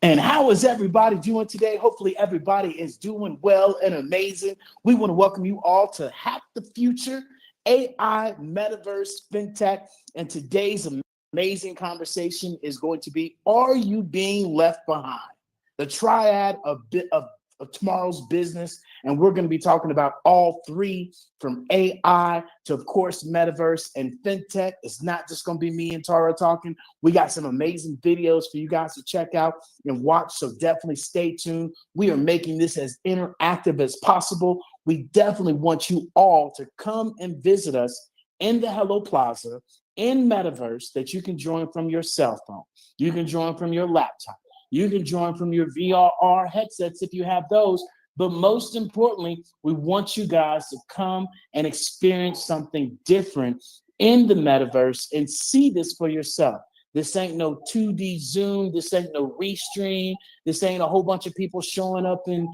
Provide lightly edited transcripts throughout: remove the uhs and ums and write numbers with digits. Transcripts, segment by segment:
And how is everybody doing today? Hopefully everybody is doing well and amazing. We want to welcome you all to Hack the Future, AI, Metaverse, FinTech. And today's amazing conversation is going to be, are you being left behind? The triad of tomorrow's business. And we're going to be talking about all three, from AI to, of course, Metaverse and FinTech. It's not just going to be me and Tara talking. We got some amazing videos for you guys to check out and watch. So definitely stay tuned. We are making this as interactive as possible. We definitely want you all to come and visit us in the Hello Plaza in Metaverse that you can join from your cell phone. You can join from your laptop. You can join from your VR headsets if you have those. But most importantly, we want you guys to come and experience something different in the Metaverse and see this for yourself. This ain't no 2D Zoom. This ain't no Restream. This ain't a whole bunch of people showing up in,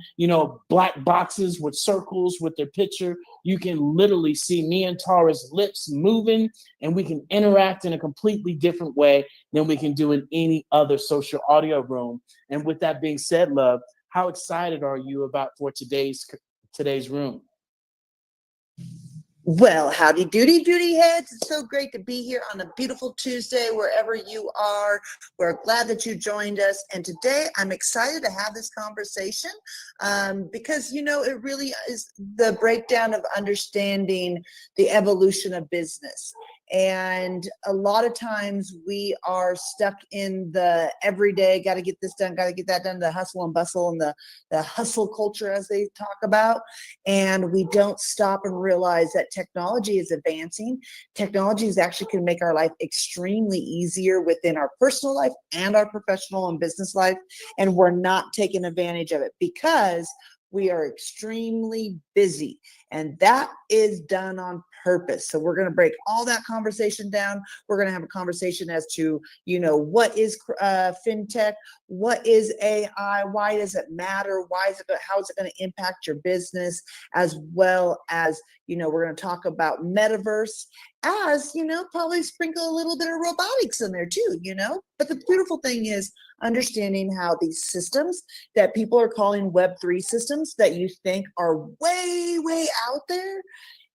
black boxes with circles with their picture. You can literally see me and Tara's lips moving, and we can interact in a completely different way than we can do in any other social audio room. And with that being said, love, how excited are you about for today's room? Well, howdy doody, Judy heads. It's so great to be here on a beautiful Tuesday, wherever you are. We're glad that you joined us. And today I'm excited to have this conversation because, it really is the breakdown of understanding the evolution of business. And a lot of times we are stuck in the everyday, got to get this done, got to get that done, the hustle and bustle and the hustle culture, as they talk about. And we don't stop and realize that technology is advancing. Technology is actually can make our life extremely easier within our personal life and our professional and business life. And we're not taking advantage of it because we are extremely busy, and that is done on purpose. So we're going to break all that conversation down. We're going to have a conversation as to, what is FinTech? What is AI? Why does it matter? How is it going to impact your business? As well as, we're going to talk about Metaverse, as, probably sprinkle a little bit of robotics in there too, But the beautiful thing is understanding how these systems that people are calling Web3 systems that you think are way, way out there,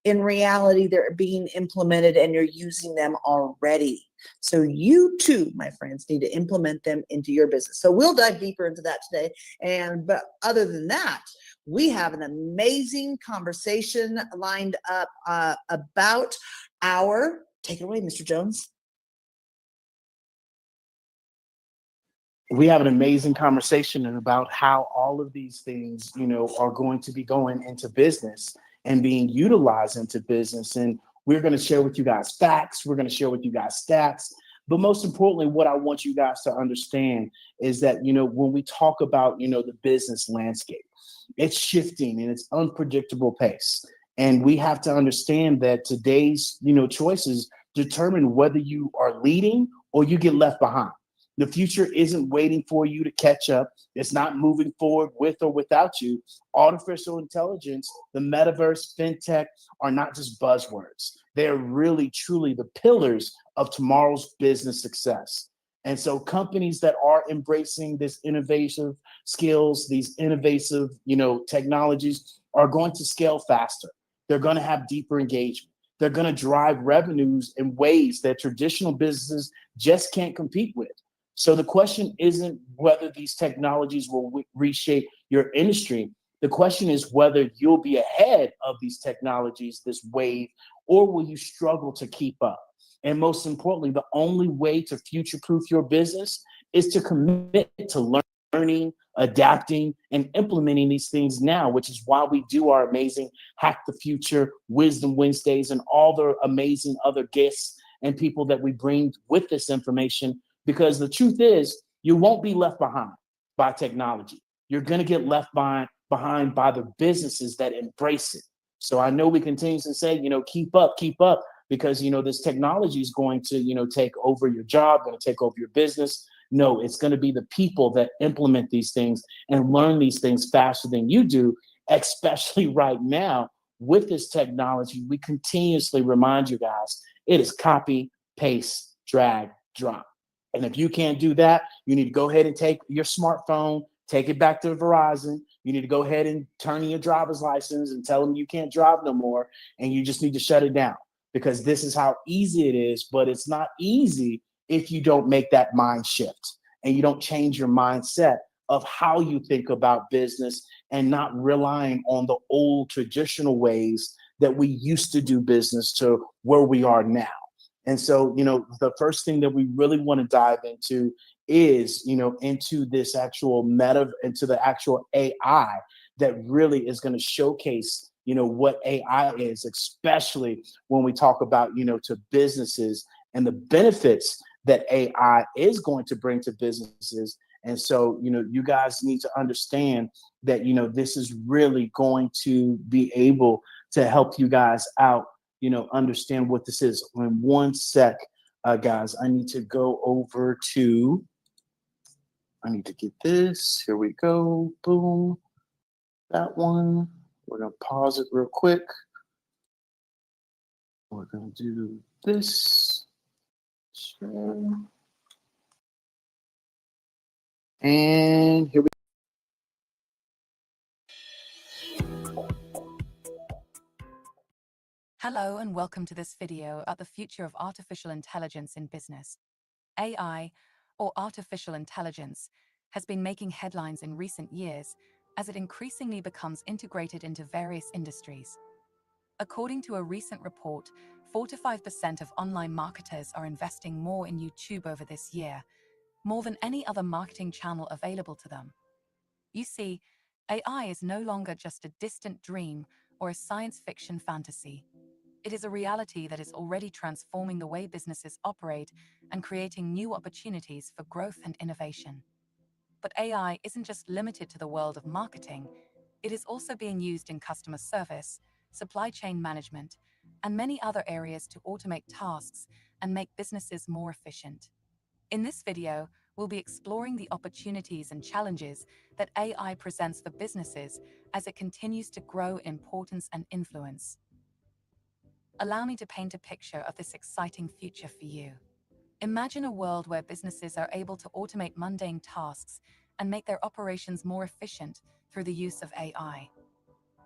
in reality, they're being implemented and you're using them already. So you too, my friends, need to implement them into your business. So we'll dive deeper into that today. But other than that, we have an amazing conversation lined up about take it away, Mr. Jones. We have an amazing conversation about how all of these things, are going to be going into business and being utilized into business. And we're going to share with you guys facts. We're going to share with you guys stats. But most importantly, what I want you guys to understand is that, when we talk about, the business landscape, it's shifting and it's unpredictable pace. And we have to understand that today's, choices determine whether you are leading or you get left behind. The future isn't waiting for you to catch up. It's not moving forward with or without you. Artificial intelligence, the metaverse, fintech are not just buzzwords. They're really, truly the pillars of tomorrow's business success. And so companies that are embracing this innovative skills, these innovative, technologies are going to scale faster. They're going to have deeper engagement. They're going to drive revenues in ways that traditional businesses just can't compete with. So the question isn't whether these technologies will reshape your industry. The question is whether you'll be ahead of these technologies, this wave, or will you struggle to keep up? And most importantly, the only way to future-proof your business is to commit to learning, adapting, and implementing these things now, which is why we do our amazing Hack the Future, Wisdom Wednesdays, and all the amazing other guests and people that we bring with this information. Because the truth is, you won't be left behind by technology. You're going to get left behind by the businesses that embrace it. So I know we continue to say, keep up, because, this technology is going to, take over your job, going to take over your business. No, it's going to be the people that implement these things and learn these things faster than you do, especially right now with this technology. We continuously remind you guys, it is copy, paste, drag, drop. And if you can't do that, you need to go ahead and take your smartphone, take it back to Verizon. You need to go ahead and turn in your driver's license and tell them you can't drive no more. And you just need to shut it down, because this is how easy it is. But it's not easy if you don't make that mind shift and you don't change your mindset of how you think about business, and not relying on the old traditional ways that we used to do business to where we are now. And so, the first thing that we really want to dive into is, into this actual into the actual AI that really is going to showcase, what AI is, especially when we talk about, to businesses and the benefits that AI is going to bring to businesses. And so, you guys need to understand that, this is really going to be able to help you guys out, understand what this is. In one sec, guys, I need to go over to, I need to get this. Here we go. Boom. That one. We're going to pause it real quick. We're going to do this. Sure. And here we Hello and welcome to this video about the future of artificial intelligence in business. AI, or artificial intelligence, has been making headlines in recent years as it increasingly becomes integrated into various industries. According to a recent report, 4 to 5% of online marketers are investing more in YouTube over this year, more than any other marketing channel available to them. You see, AI is no longer just a distant dream or a science fiction fantasy. It is a reality that is already transforming the way businesses operate and creating new opportunities for growth and innovation. But AI isn't just limited to the world of marketing. It is also being used in customer service, supply chain management, and many other areas to automate tasks and make businesses more efficient. In this video, we'll be exploring the opportunities and challenges that AI presents for businesses as it continues to grow in importance and influence. Allow me to paint a picture of this exciting future for you. Imagine a world where businesses are able to automate mundane tasks and make their operations more efficient through the use of AI.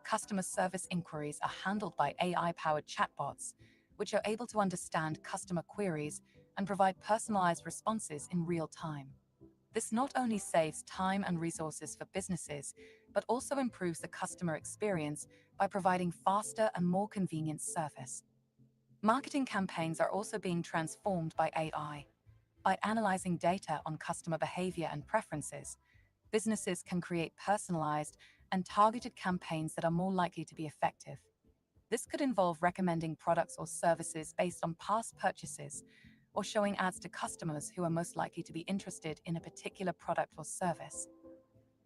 Customer service inquiries are handled by AI-powered chatbots, which are able to understand customer queries and provide personalized responses in real time. This not only saves time and resources for businesses, but also improves the customer experience by providing faster and more convenient service. Marketing campaigns are also being transformed by AI. By analyzing data on customer behavior and preferences, businesses can create personalized and targeted campaigns that are more likely to be effective. This could involve recommending products or services based on past purchases, or showing ads to customers who are most likely to be interested in a particular product or service.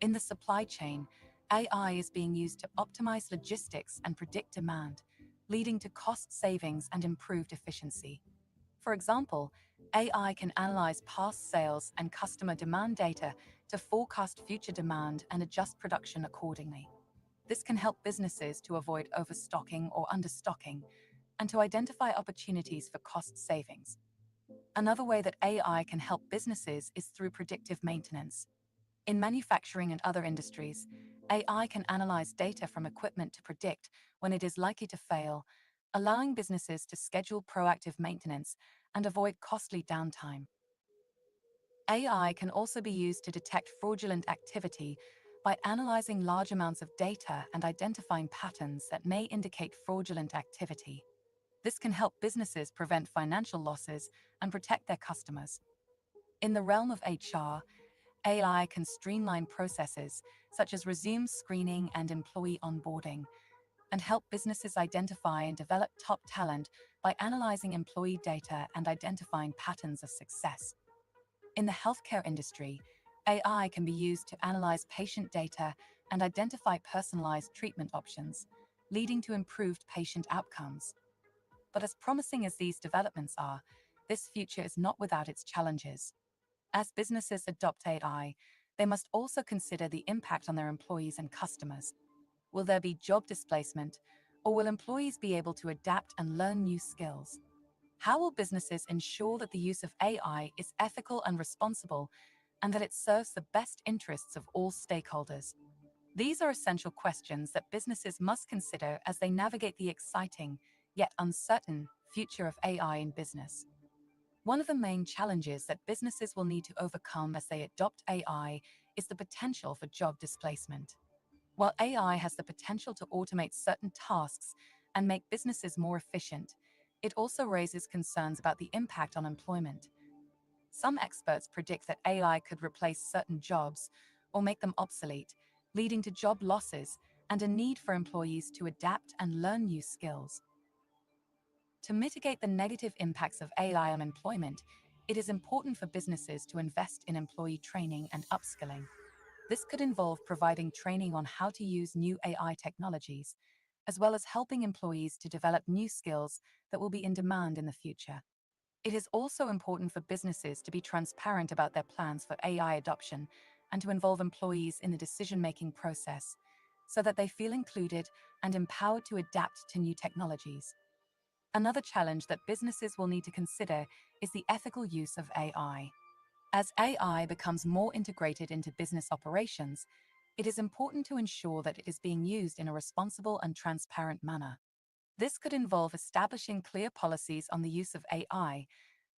In the supply chain, AI is being used to optimize logistics and predict demand, leading to cost savings and improved efficiency. For example, AI can analyze past sales and customer demand data to forecast future demand and adjust production accordingly. This can help businesses to avoid overstocking or understocking and to identify opportunities for cost savings. Another way that AI can help businesses is through predictive maintenance. In manufacturing and other industries, AI can analyze data from equipment to predict when it is likely to fail, allowing businesses to schedule proactive maintenance and avoid costly downtime. AI can also be used to detect fraudulent activity by analyzing large amounts of data and identifying patterns that may indicate fraudulent activity. This can help businesses prevent financial losses and protect their customers. In the realm of HR, AI can streamline processes such as resume screening and employee onboarding, and help businesses identify and develop top talent by analyzing employee data and identifying patterns of success. In the healthcare industry, AI can be used to analyze patient data and identify personalized treatment options, leading to improved patient outcomes. But as promising as these developments are, this future is not without its challenges. As businesses adopt AI, they must also consider the impact on their employees and customers. Will there be job displacement, or will employees be able to adapt and learn new skills? How will businesses ensure that the use of AI is ethical and responsible, and that it serves the best interests of all stakeholders? These are essential questions that businesses must consider as they navigate the exciting, yet uncertain, future of AI in business. One of the main challenges that businesses will need to overcome as they adopt AI is the potential for job displacement. While AI has the potential to automate certain tasks and make businesses more efficient, it also raises concerns about the impact on employment. Some experts predict that AI could replace certain jobs or make them obsolete, leading to job losses and a need for employees to adapt and learn new skills. To mitigate the negative impacts of AI on employment, it is important for businesses to invest in employee training and upskilling. This could involve providing training on how to use new AI technologies, as well as helping employees to develop new skills that will be in demand in the future. It is also important for businesses to be transparent about their plans for AI adoption and to involve employees in the decision-making process so that they feel included and empowered to adapt to new technologies. Another challenge that businesses will need to consider is the ethical use of AI. As AI becomes more integrated into business operations, it is important to ensure that it is being used in a responsible and transparent manner. This could involve establishing clear policies on the use of AI,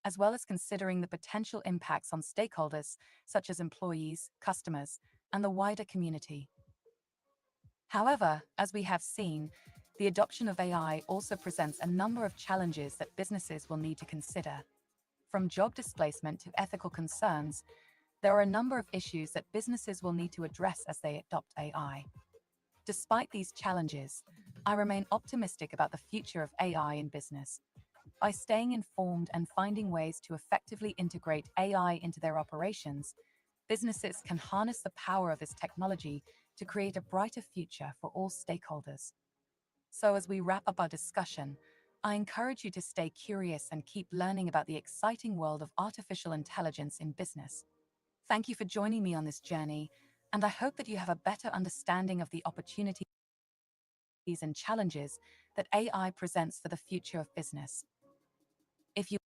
as well as considering the potential impacts on stakeholders such as employees, customers, and the wider community. However, as we have seen, the adoption of AI also presents a number of challenges that businesses will need to consider. From job displacement to ethical concerns, there are a number of issues that businesses will need to address as they adopt AI. Despite these challenges, I remain optimistic about the future of AI in business. By staying informed and finding ways to effectively integrate AI into their operations, businesses can harness the power of this technology to create a brighter future for all stakeholders. So as we wrap up our discussion, I encourage you to stay curious and keep learning about the exciting world of artificial intelligence in business. Thank you for joining me on this journey, and I hope that you have a better understanding of the opportunities and challenges that AI presents for the future of business. If you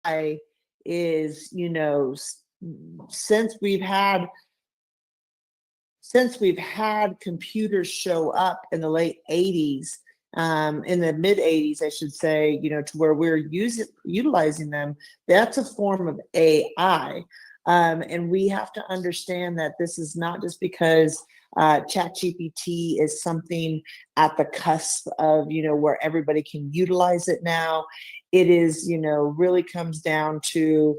AI is, you know, since we've had computers show up in the late 80s, in the mid 80s, I should say, you know, to where we're utilizing them, that's a form of AI. And we have to understand that this is not just because ChatGPT is something at the cusp of, you know, where everybody can utilize it now. It is, you know, really comes down to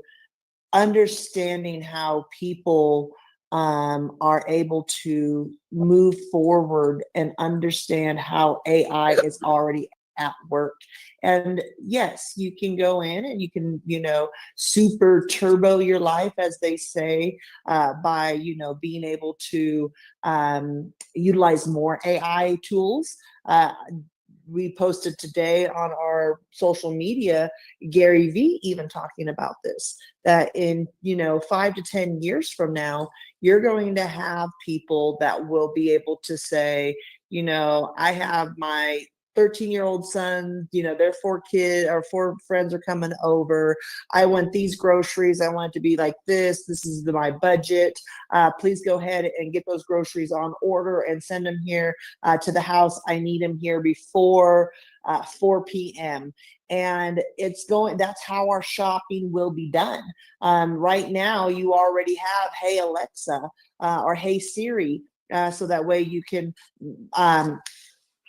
understanding how people are able to move forward and understand how AI is already at work. And yes, you can go in and you can, you know, super turbo your life, as they say, by, you know, being able to utilize more AI tools. We posted today on our social media, Gary Vee even talking about this, that in, you know, 5 to 10 years from now, you're going to have people that will be able to say, you know, I have my 13-year-old son, you know, their 4 friends are coming over. I want these groceries. I want it to be like this. This is my budget. Please go ahead and get those groceries on order and send them here to the house. I need them here before 4 p.m. And that's how our shopping will be done. Right now, you already have, hey, Alexa, or hey, Siri, so that way you can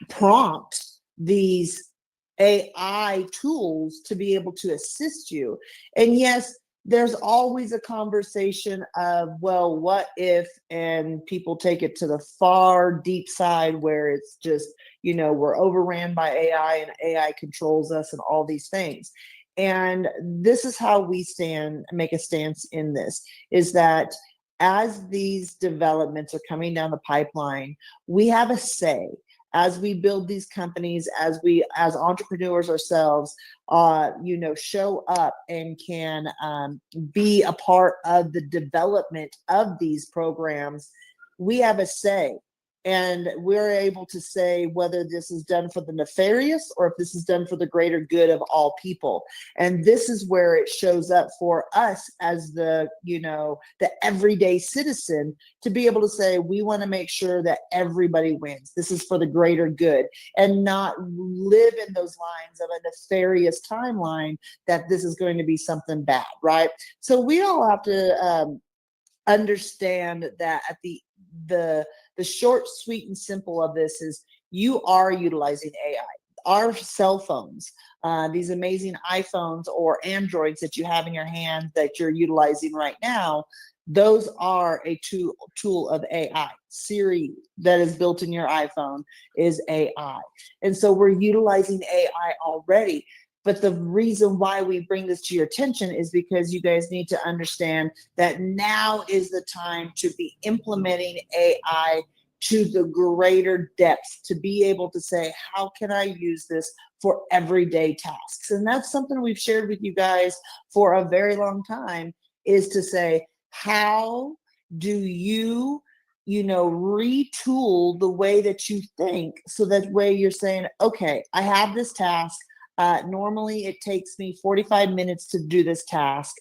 prompt these AI tools to be able to assist you. And yes, there's always a conversation of, well, what if, and people take it to the far deep side where it's just, you know, we're overran by AI and AI controls us and all these things. And this is how we make a stance in this, is that as these developments are coming down the pipeline, we have a say. As we build these companies, as entrepreneurs ourselves, you know, show up and can be a part of the development of these programs, we have a say. And we're able to say whether this is done for the nefarious or if this is done for the greater good of all people. And this is where it shows up for us as the, you know, the everyday citizen, to be able to say, we want to make sure that everybody wins. This is for the greater good, and not live in those lines of a nefarious timeline that this is going to be something bad, right? So we all have to understand that at the short, sweet, and simple of this is you are utilizing AI. Our cell phones, these amazing iPhones or Androids that you have in your hand that you're utilizing right now, those are a tool of AI. Siri that is built in your iPhone is AI. And so we're utilizing AI already. But the reason why we bring this to your attention is because you guys need to understand that now is the time to be implementing AI to the greater depth, to be able to say, how can I use this for everyday tasks? And that's something we've shared with you guys for a very long time, is to say, how do you, you know, retool the way that you think, so that way you're saying, okay, I have this task. Normally it takes me 45 minutes to do this task.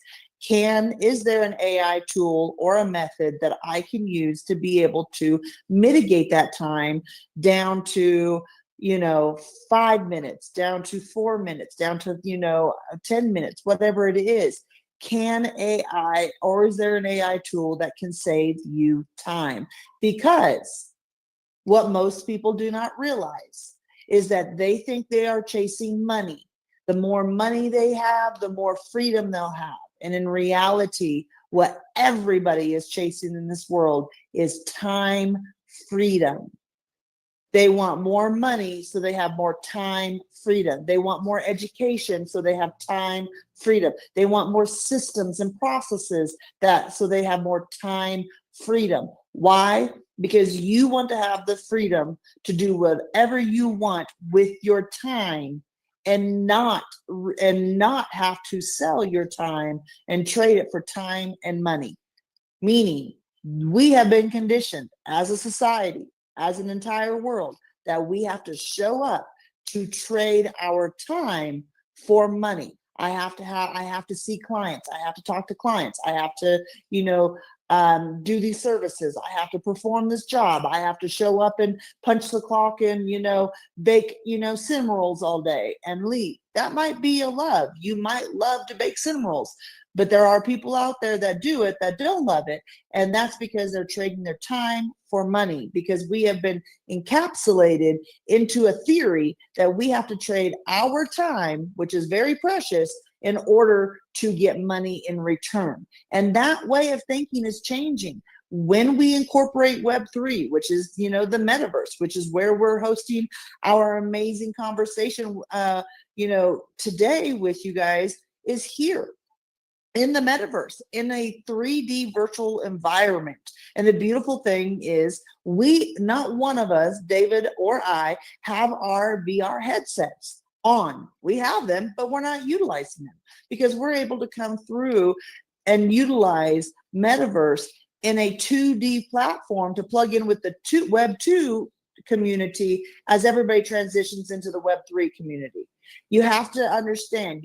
Is there an AI tool or a method that I can use to be able to mitigate that time down to, you know, 5 minutes, down to 4 minutes, down to, you know, 10 minutes, whatever it is? Can AI, or is there an AI tool that can save you time? Because what most people do not realize is that they think they are chasing money. The more money they have, the more freedom they'll have. And in reality, what everybody is chasing in this world is time freedom. They want more money, so they have more time freedom. They want more education, so they have time freedom. They want more systems and processes, so they have more time freedom. Why? Because you want to have the freedom to do whatever you want with your time, and not have to sell your time and trade it for time and money. Meaning, we have been conditioned as a society, as an entire world, that we have to show up to trade our time for money. I have to see clients. I have to talk to clients. I have to, do these services. I have to perform this job. I have to show up and punch the clock and, bake, cinnamon rolls all day and leave. That might be a love. You might love to bake cinnamon rolls, but there are people out there that do it that don't love it. And that's because they're trading their time for money, because we have been encapsulated into a theory that we have to trade our time, which is very precious, in order to get money in return. And that way of thinking is changing. When we incorporate Web3, which is, the Metaverse, which is where we're hosting our amazing conversation, today with you guys, is here in the Metaverse, in a 3D virtual environment. And the beautiful thing is not one of us, David or I, have our VR headsets on. We have them, but we're not utilizing them because we're able to come through and utilize Metaverse in a 2D platform to plug in with the Web 2 community as everybody transitions into the Web 3 community. You have to understand,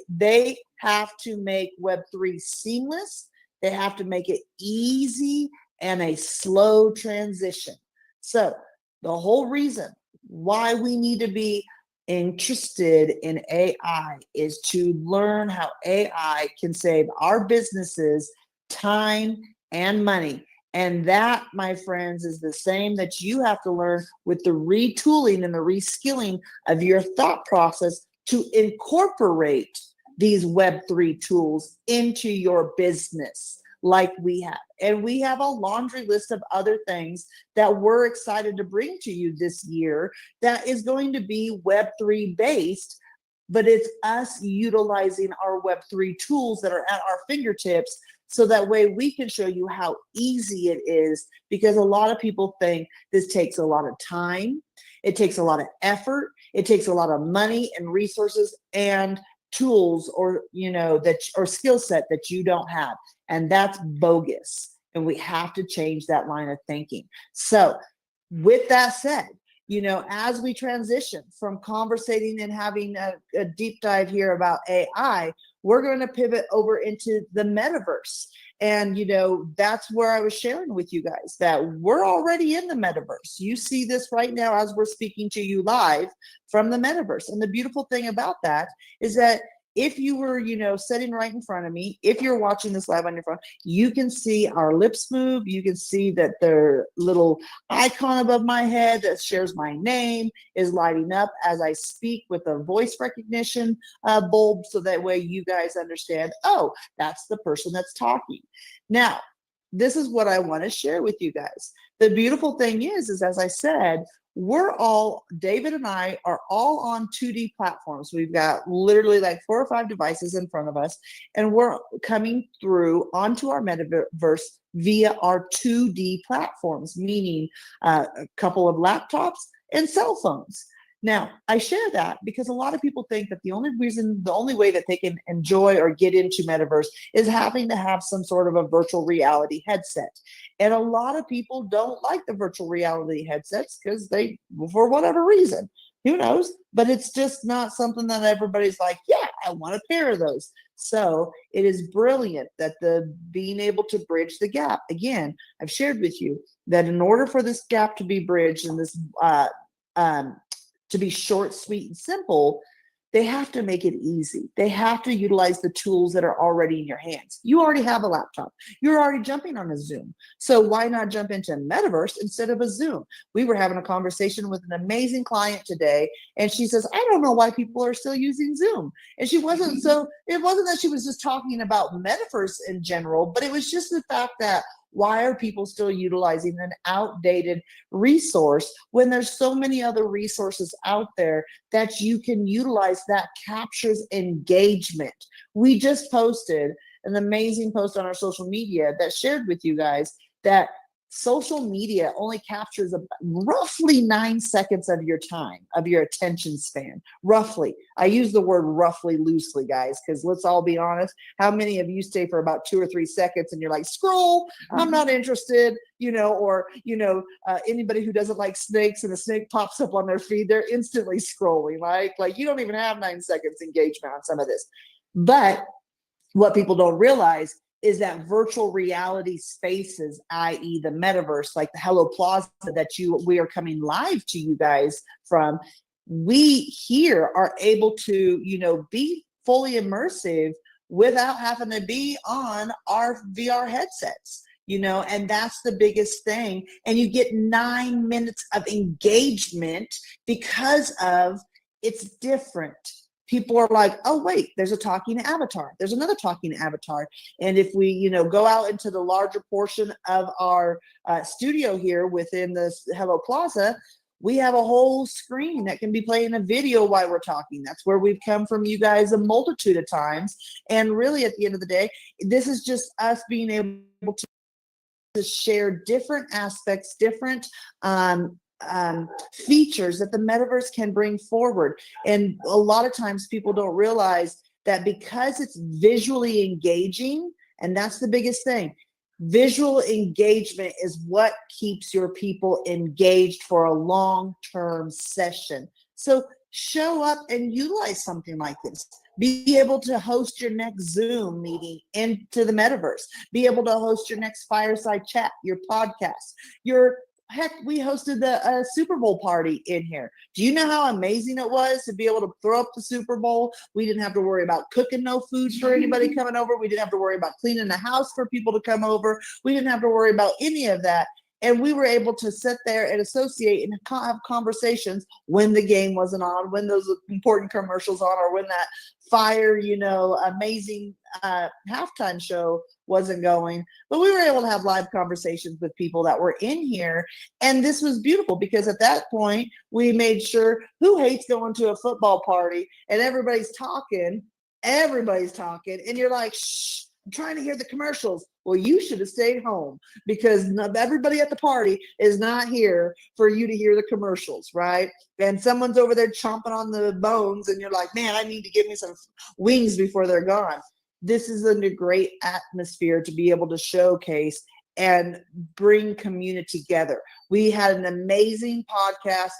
they have to make Web 3 seamless. They have to make it easy and a slow transition. So the whole reason why we need to be interested in AI is to learn how AI can save our businesses time and money. And that, my friends, is the same that you have to learn with the retooling and the reskilling of your thought process to incorporate these Web3 tools into your business like we have. And we have a laundry list of other things that we're excited to bring to you this year that is going to be Web3 based, but it's us utilizing our Web3 tools that are at our fingertips, so that way we can show you how easy it is, because a lot of people think this takes a lot of time, it takes a lot of effort, it takes a lot of money and resources and tools or skill set that you don't have. And that's bogus. And we have to change that line of thinking. So with that said, as we transition from conversating and having a deep dive here about AI, we're going to pivot over into the Metaverse. And, that's where I was sharing with you guys that we're already in the Metaverse. You see this right now as we're speaking to you live from the Metaverse. And the beautiful thing about that is that if you were, sitting right in front of me, if you're watching this live on your phone, you can see our lips move. You can see that the little icon above my head that shares my name is lighting up as I speak with a voice recognition bulb. So that way you guys understand, oh, that's the person that's talking. Now, this is what I want to share with you guys. The beautiful thing is as I said, David and I are all on 2D platforms. We've got literally like 4 or 5 devices in front of us, and we're coming through onto our Metaverse via our 2D platforms, meaning a couple of laptops and cell phones. Now, I share that because a lot of people think that the only way that they can enjoy or get into Metaverse is having to have some sort of a virtual reality headset. And a lot of people don't like the virtual reality headsets because for whatever reason, who knows? But it's just not something that everybody's like, yeah, I want a pair of those. So it is brilliant that being able to bridge the gap. Again, I've shared with you that in order for this gap to be bridged and this to be short, sweet, and simple, they have to make it easy. They have to utilize the tools that are already in your hands. You already have a laptop. You're already jumping on a Zoom. So why not jump into Metaverse instead of a Zoom? We were having a conversation with an amazing client today, and she says, I don't know why people are still using Zoom. And it wasn't that she was just talking about Metaverse in general, but it was just the fact that why are people still utilizing an outdated resource when there's so many other resources out there that you can utilize that captures engagement? We just posted an amazing post on our social media that shared with you guys that social media only captures roughly 9 seconds of your time, of your attention span, roughly. I use the word roughly loosely, guys, because let's all be honest. How many of you stay for about 2 or 3 seconds and you're like, scroll, I'm not interested, or, anybody who doesn't like snakes and a snake pops up on their feed, they're instantly scrolling, right? Like you don't even have 9 seconds engagement on some of this. But what people don't realize is that virtual reality spaces, i.e. the metaverse, like the Hello Plaza that we are coming live to you guys from, we here are able to, be fully immersive without having to be on our VR headsets, and that's the biggest thing. And you get 9 minutes of engagement because of it's different. People are like, oh, wait, there's a talking avatar. There's another talking avatar. And if we, go out into the larger portion of our studio here within the Hello Plaza, we have a whole screen that can be playing a video while we're talking. That's where we've come from you guys a multitude of times. And really, at the end of the day, this is just us being able to share different aspects, different features that the metaverse can bring forward. And a lot of times people don't realize that because it's visually engaging, and that's the biggest thing. Visual engagement is what keeps your people engaged for a long-term session. So show up and utilize something like this. Be able to host your next Zoom meeting into the metaverse. Be able to host your next fireside chat, your podcast, heck, we hosted the Super Bowl party in here. Do you know how amazing it was to be able to throw up the Super Bowl? We didn't have to worry about cooking no food for anybody coming over. We didn't have to worry about cleaning the house for people to come over. We didn't have to worry about any of that. And we were able to sit there and associate and have conversations when the game wasn't on, when those important commercials on, or when that fire, amazing halftime show wasn't going. But we were able to have live conversations with people that were in here. And this was beautiful because at that point, we made sure, who hates going to a football party and everybody's talking, and you're like, shh, I'm trying to hear the commercials. Well, you should have stayed home because everybody at the party is not here for you to hear the commercials, right? And someone's over there chomping on the bones and you're like, man, I need to give me some wings before they're gone. This is a great atmosphere to be able to showcase and bring community together. We had an amazing podcast.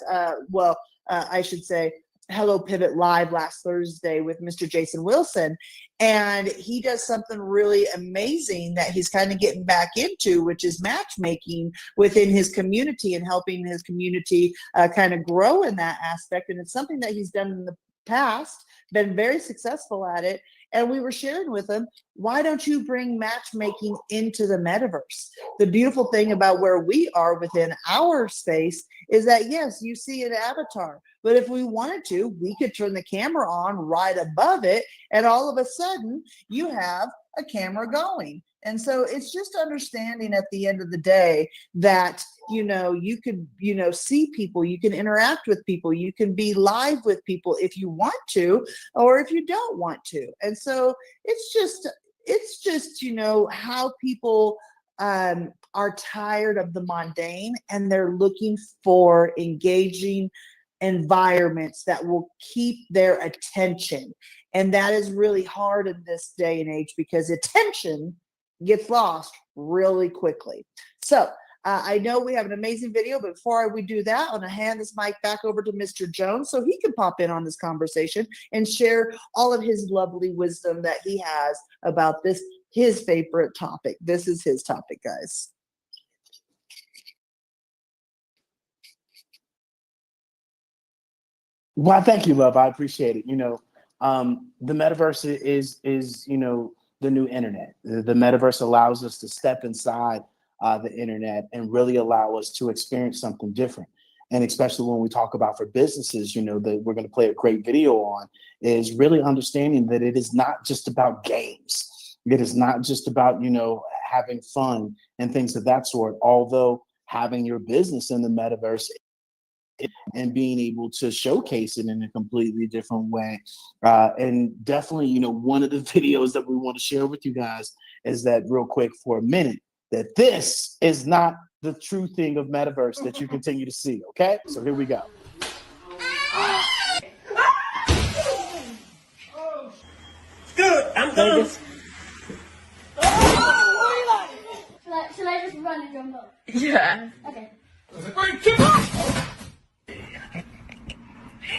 I should say, Hello Pivot Live last Thursday with Mr. Jason Wilson. And he does something really amazing that he's kind of getting back into, which is matchmaking within his community and helping his community kind of grow in that aspect. And it's something that he's done in the past, been very successful at it. And we were sharing with him, why don't you bring matchmaking into the metaverse? The beautiful thing about where we are within our space is that, yes, you see an avatar, but if we wanted to, we could turn the camera on right above it, and all of a sudden you have a camera going. And so it's just understanding at the end of the day that, you could, see people, you can interact with people, you can be live with people if you want to, or if you don't want to. And so it's just, how people are tired of the mundane and they're looking for engaging environments that will keep their attention. And that is really hard in this day and age because attention gets lost really quickly. So I know we have an amazing video, but before we do that, I'm going to hand this mic back over to Mr. Jones so he can pop in on this conversation and share all of his lovely wisdom that he has about this, his favorite topic. This is his topic, guys. Well, thank you, love. I appreciate it. The metaverse is the new internet. The metaverse allows us to step inside the internet and really allow us to experience something different. And especially when we talk about for businesses, that we're going to play a great video on, is really understanding that it is not just about games. It is not just about, having fun and things of that sort, although having your business in the metaverse and being able to showcase it in a completely different way. And definitely, one of the videos that we want to share with you guys is that real quick for a minute, that this is not the true thing of Metaverse that you continue to see. Okay, so here we go. Good, I'm done. Should I just run and jump up? Yeah. Okay.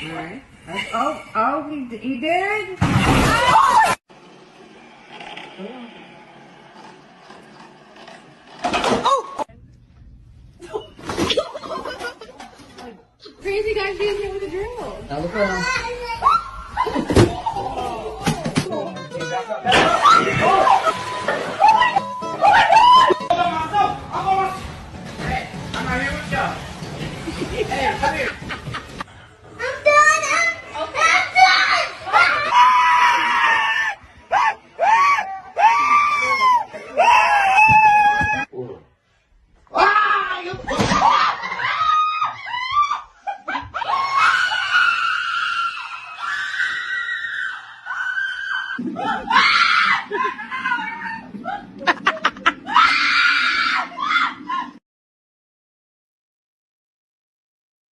Alright. Oh, he did? Crazy guys getting hit with a drill. Now look around. I'm not here with y'all. Hey, come here. I'm done. I'm done.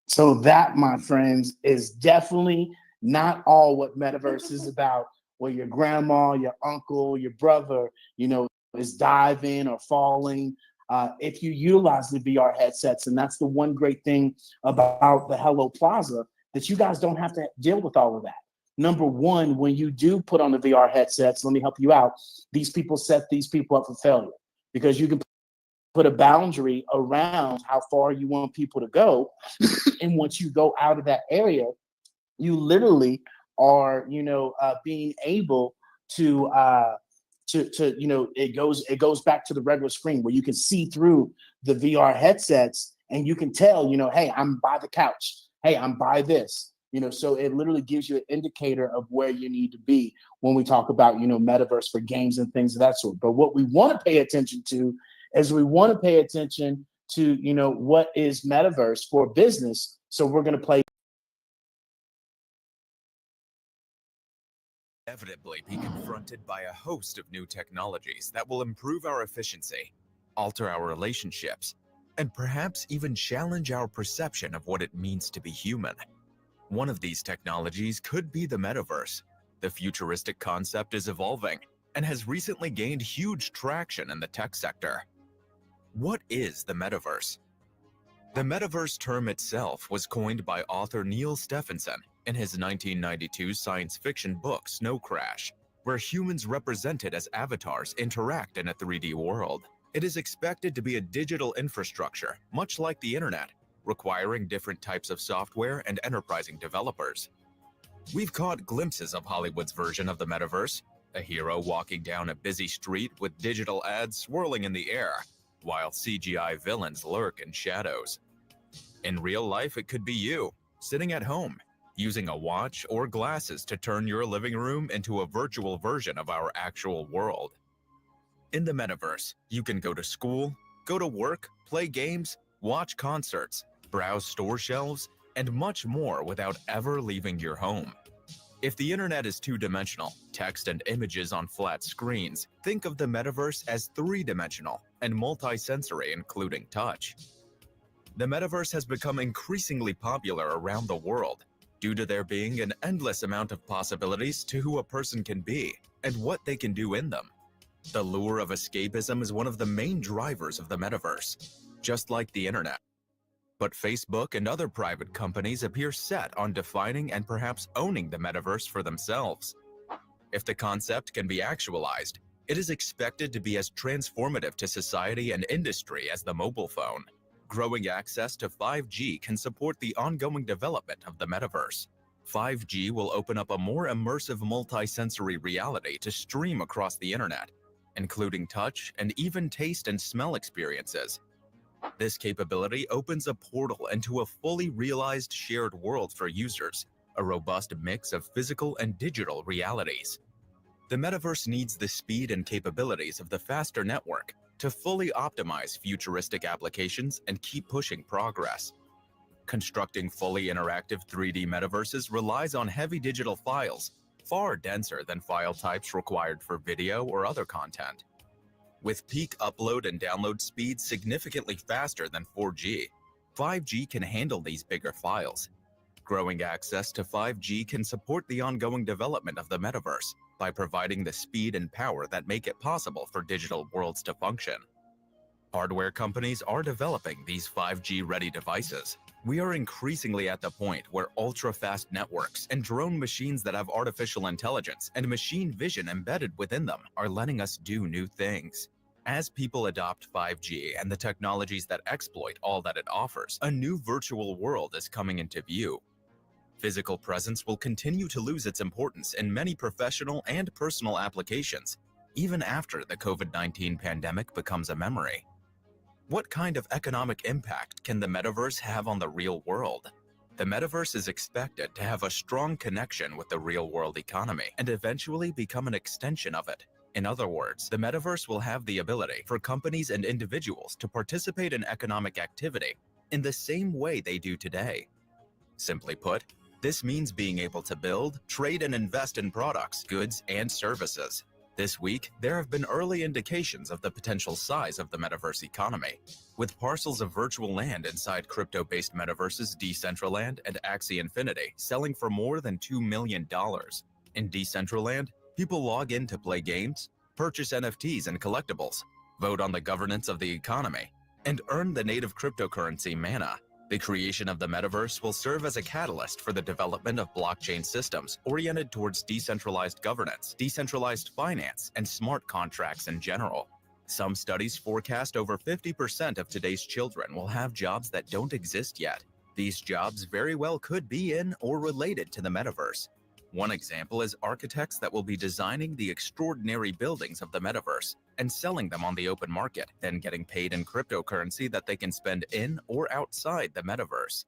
So that, my friends, is definitely not all what Metaverse is about, where your grandma, your uncle, your brother, is diving or falling. If you utilize the VR headsets, and that's the one great thing about the Hello Plaza, that you guys don't have to deal with all of that. Number one, when you do put on the VR headsets, let me help you out. These people set these people up for failure, because you can put a boundary around how far you want people to go. And once you go out of that area, you literally are, being able to it goes back to the regular screen where you can see through the VR headsets, and you can tell, hey, I'm by the couch. Hey, I'm by this. So it literally gives you an indicator of where you need to be when we talk about, Metaverse for games and things of that sort. But what we want to pay attention to is what is Metaverse for business. So we're going to play. Inevitably be confronted by a host of new technologies that will improve our efficiency, alter our relationships, and perhaps even challenge our perception of what it means to be human. One of these technologies could be the Metaverse. The futuristic concept is evolving and has recently gained huge traction in the tech sector. What is the Metaverse? The Metaverse term itself was coined by author Neil Stephenson in his 1992 science fiction book Snow Crash, where humans represented as avatars interact in a 3D world. It is expected to be a digital infrastructure, much like the internet, requiring different types of software and enterprising developers. We've caught glimpses of Hollywood's version of the Metaverse, a hero walking down a busy street with digital ads swirling in the air, while CGI villains lurk in shadows. In real life, it could be you, sitting at home, using a watch or glasses to turn your living room into a virtual version of our actual world. In the Metaverse, you can go to school, go to work, play games, watch concerts, browse store shelves, and much more without ever leaving your home. If the internet is two-dimensional, text and images on flat screens, think of the Metaverse as three-dimensional and multi-sensory, including touch. The Metaverse has become increasingly popular around the world due to there being an endless amount of possibilities to who a person can be and what they can do in them. The lure of escapism is one of the main drivers of the Metaverse, just like the internet. But Facebook and other private companies appear set on defining and perhaps owning the Metaverse for themselves. If the concept can be actualized, it is expected to be as transformative to society and industry as the mobile phone. Growing access to 5G can support the ongoing development of the Metaverse. 5G will open up a more immersive multi-sensory reality to stream across the internet, including touch and even taste and smell experiences. This capability opens a portal into a fully realized shared world for users, a robust mix of physical and digital realities. The Metaverse needs the speed and capabilities of the faster network to fully optimize futuristic applications and keep pushing progress. Constructing fully interactive 3D metaverses relies on heavy digital files, far denser than file types required for video or other content. With peak upload and download speeds significantly faster than 4G, 5G can handle these bigger files. Growing access to 5G can support the ongoing development of the metaverse by providing the speed and power that make it possible for digital worlds to function. Hardware companies are developing these 5G-ready devices. We are increasingly at the point where ultra-fast networks and drone machines that have artificial intelligence and machine vision embedded within them are letting us do new things. As people adopt 5G and the technologies that exploit all that it offers, a new virtual world is coming into view. Physical presence will continue to lose its importance in many professional and personal applications, even after the COVID-19 pandemic becomes a memory. What kind of economic impact can the metaverse have on the real world? The metaverse is expected to have a strong connection with the real-world economy and eventually become an extension of it. In other words, the metaverse will have the ability for companies and individuals to participate in economic activity in the same way they do today. Simply put, this means being able to build, trade, and invest in products, goods, and services. This week, there have been early indications of the potential size of the metaverse economy, with parcels of virtual land inside crypto-based metaverses Decentraland and Axie Infinity selling for more than $2 million. In Decentraland, people log in to play games, purchase NFTs and collectibles, vote on the governance of the economy, and earn the native cryptocurrency Mana. The creation of the metaverse will serve as a catalyst for the development of blockchain systems oriented towards decentralized governance, decentralized finance, and smart contracts in general. Some studies forecast over 50% of today's children will have jobs that don't exist yet. These jobs very well could be in or related to the metaverse. One example is architects that will be designing the extraordinary buildings of the metaverse and selling them on the open market, then getting paid in cryptocurrency that they can spend in or outside the metaverse.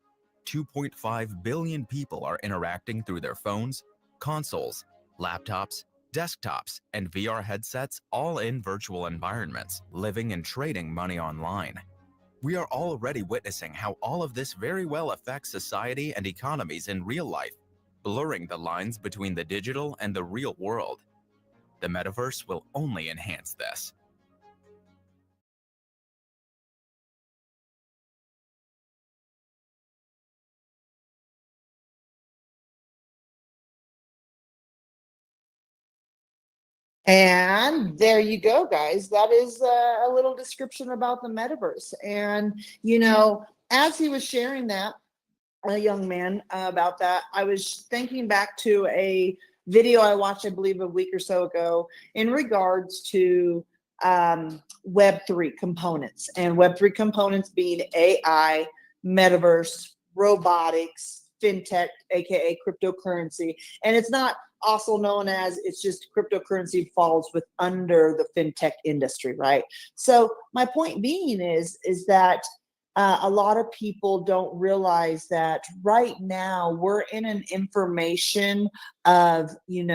2.5 billion people are interacting through their phones, consoles, laptops, desktops, and VR headsets, all in virtual environments, living and trading money online. We are already witnessing how all of this very well affects society and economies in real life, blurring the lines between the digital and the real world. The metaverse will only enhance this. And there you go, guys. That is a little description about the metaverse. And, you know, as he was sharing that, a young man, about that, I was thinking back to a video I watched, I believe, a week or so ago in regards to Web3 components, and Web3 components being AI, metaverse, robotics, FinTech, aka cryptocurrency. And it's not also known as, it's just cryptocurrency falls with under the FinTech industry, right? So my point being is that a lot of people don't realize that right now we're in an information of, an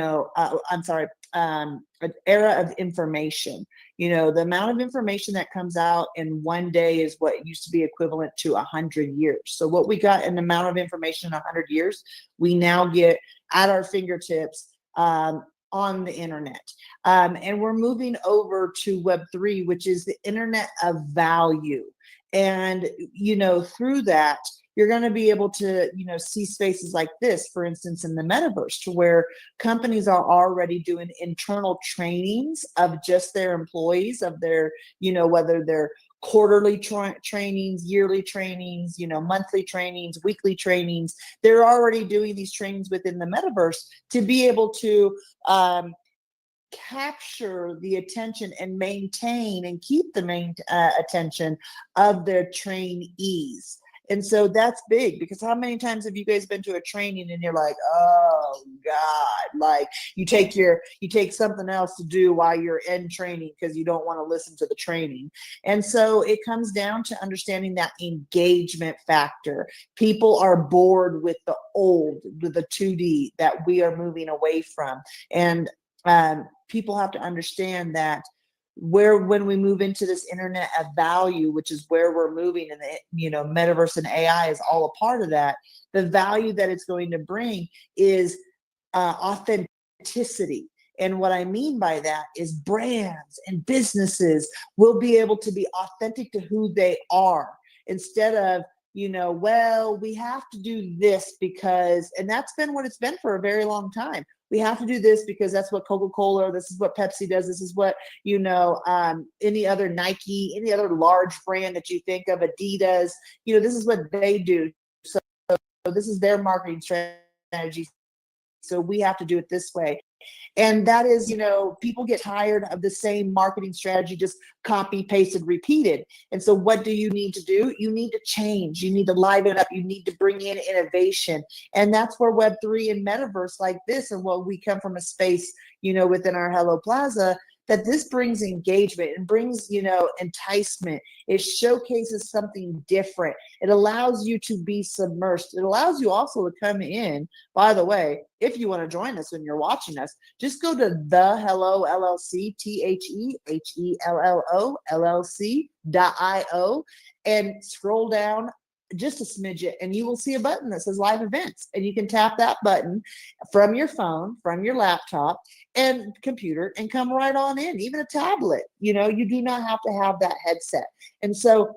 era of information. You know, the amount of information that comes out in one day is what used to be equivalent to 100 years. So what we got in the amount of information in 100 years, we now get at our fingertips on the internet. And we're moving over to Web3, which is the internet of value. And, you know, through that, you're going to be able to, you know, see spaces like this, for instance, in the metaverse, to where companies are already doing internal trainings of just their employees, of their, you know, whether they're quarterly trainings, yearly trainings, you know, monthly trainings, weekly trainings. They're already doing these trainings within the metaverse to be able to capture the attention and maintain and keep the attention of their trainees. And so that's big, because how many times have you guys been to a training and you're like, oh God, like you take something else to do while you're in training because you don't want to listen to the training. And so it comes down to understanding that engagement factor. People are bored with the old, with the 2D that we are moving away from. And people have to understand that when we move into this internet of value, which is where we're moving, and the, you know, metaverse and AI is all a part of that, the value that it's going to bring is authenticity. And what I mean by that is brands and businesses will be able to be authentic to who they are instead of, well, we have to do this because, and that's been what it's been for a very long time. We have to do this because that's what Coca-Cola, this is what Pepsi does, this is what, any other Nike, any other large brand that you think of, Adidas, this is what they do. So this is their marketing strategy. So we have to do it this way. And that is, people get tired of the same marketing strategy, just copy, pasted, repeated. And so what do you need to do? You need to change. You need to liven it up. You need to bring in innovation. And that's where Web3 and Metaverse like this, and what we come from a space, within our Hello Plaza, that this brings engagement and brings, enticement. It showcases something different. It allows you to be submersed. It allows you also to come in. By the way, if you want to join us when you're watching us, just go to the Hello LLC, THEHELLO LLC.io, and scroll down just a smidget, and you will see a button that says live events, and you can tap that button from your phone, from your laptop and computer, and come right on in, even a tablet. You do not have to have that headset. And so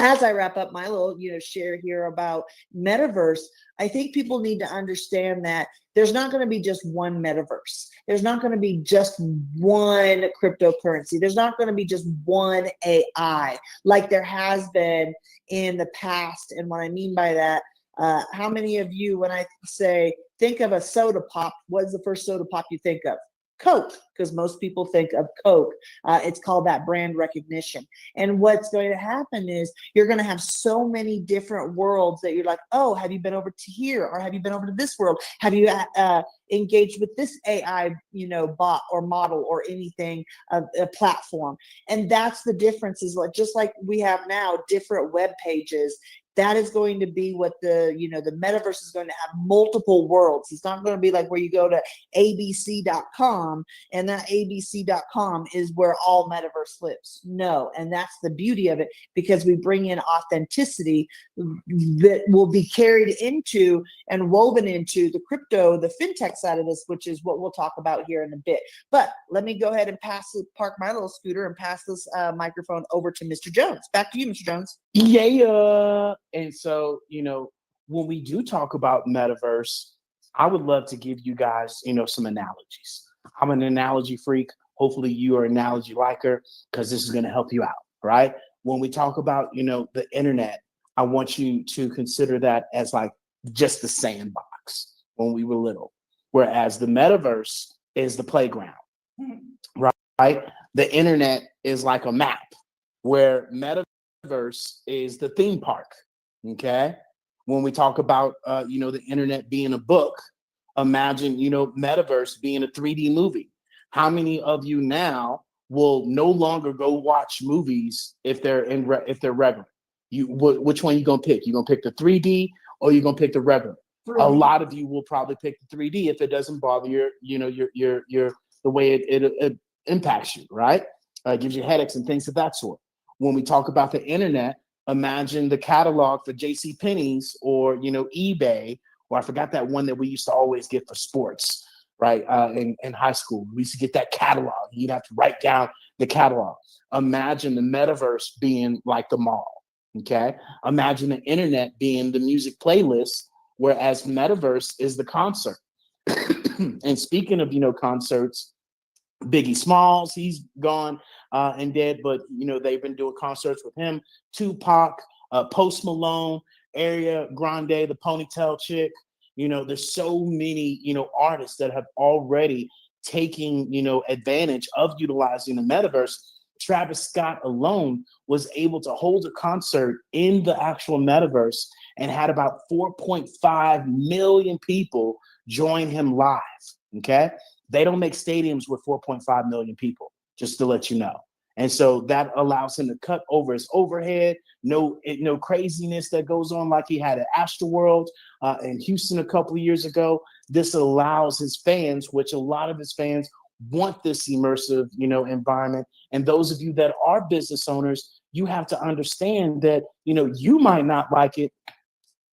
as I wrap up my little, share here about Metaverse, I think people need to understand that there's not going to be just one Metaverse. There's not going to be just one cryptocurrency. There's not going to be just one AI like there has been in the past. And what I mean by that, how many of you, when I say, think of a soda pop, what's the first soda pop you think of? Coke, because most people think of Coke. It's called that brand recognition. And what's going to happen is you're going to have so many different worlds that you're like, oh, have you been over to here? Or have you been over to this world? Have you engaged with this AI, bot or model or anything, a platform? And that's the difference, is like, just like we have now different web pages, that is going to be what the Metaverse is going to have multiple worlds. It's not going to be like where you go to abc.com and that abc.com is where all Metaverse lives. No, and that's the beauty of it, because we bring in authenticity that will be carried into and woven into the crypto, the FinTech side of this, which is what we'll talk about here in a bit. But let me go ahead and park my little scooter and pass this microphone over to Mr. Jones. Back to you, Mr. Jones. Yeah. And so, when we do talk about Metaverse, I would love to give you guys, some analogies. I'm an analogy freak. Hopefully you are an analogy liker, because this is going to help you out, right? When we talk about, the internet, I want you to consider that as like just the sandbox when we were little, whereas the Metaverse is the playground, right? The internet is like a map, where Metaverse is the theme park. Okay. When we talk about, the internet being a book, imagine, Metaverse being a 3D movie. How many of you now will no longer go watch movies if they're regular? Which one you gonna pick? You gonna pick the 3D or you gonna pick the regular? 3D. A lot of you will probably pick the 3D if it doesn't bother your the way it impacts you, right? Gives you headaches and things of that sort. When we talk about the internet, imagine the catalog for JCPenney's or, eBay, or I forgot that one that we used to always get for sports, right? In high school, we used to get that catalog. You'd have to write down the catalog. Imagine the Metaverse being like the mall, okay? Imagine the internet being the music playlist, whereas Metaverse is the concert. And speaking of, concerts, Biggie Smalls, he's gone and dead, but they've been doing concerts with him. Tupac, Post Malone, Ariana Grande, the ponytail chick. There's so many artists that have already taken advantage of utilizing the Metaverse. Travis Scott alone was able to hold a concert in the actual Metaverse and had about 4.5 million people join him live. Okay. They don't make stadiums with 4.5 million people, just to let you know. And so that allows him to cut over his overhead. No craziness that goes on like he had at Astroworld in Houston a couple of years ago. This allows his fans, which a lot of his fans want this immersive, environment. And those of you that are business owners, you have to understand that, you might not like it,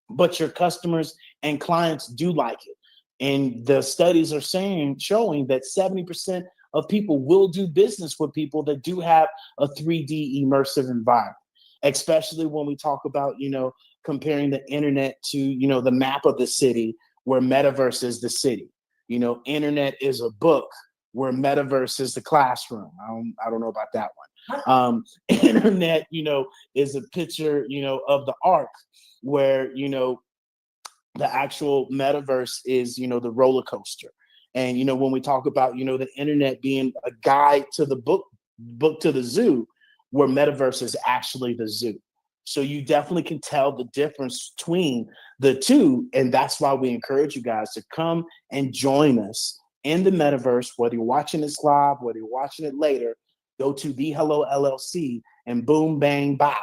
but your customers and clients do like it. And the studies are showing that 70% of people will do business with people that do have a 3D immersive environment, especially when we talk about, comparing the internet to, the map of the city, where Metaverse is the city. Internet is a book, where Metaverse is the classroom. I don't know about that one. Internet, is a picture, of the arc, where, the actual Metaverse is, the roller coaster. And, when we talk about, the internet being a guide to the book to the zoo, where Metaverse is actually the zoo. So you definitely can tell the difference between the two. And that's why we encourage you guys to come and join us in the Metaverse, whether you're watching this live, whether you're watching it later. Go to the Hello LLC and boom, bang, bow.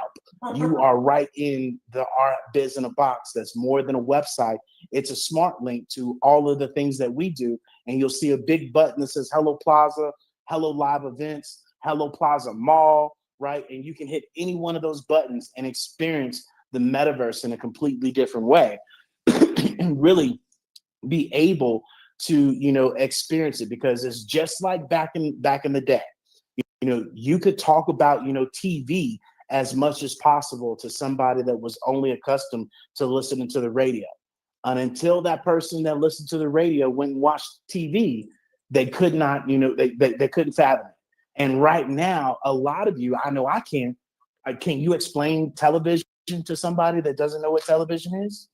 You are right in the Art Biz in a Box. That's more than a website. It's a smart link to all of the things that we do. And you'll see a big button that says Hello Plaza, Hello Live Events, Hello Plaza Mall, right? And you can hit any one of those buttons and experience the Metaverse in a completely different way and really be able to, experience it, because it's just like back in the day. You could talk about, TV as much as possible to somebody that was only accustomed to listening to the radio. And until that person that listened to the radio went and watched TV, they could not, they couldn't fathom it. And right now, a lot of you, I know I can you explain television to somebody that doesn't know what television is?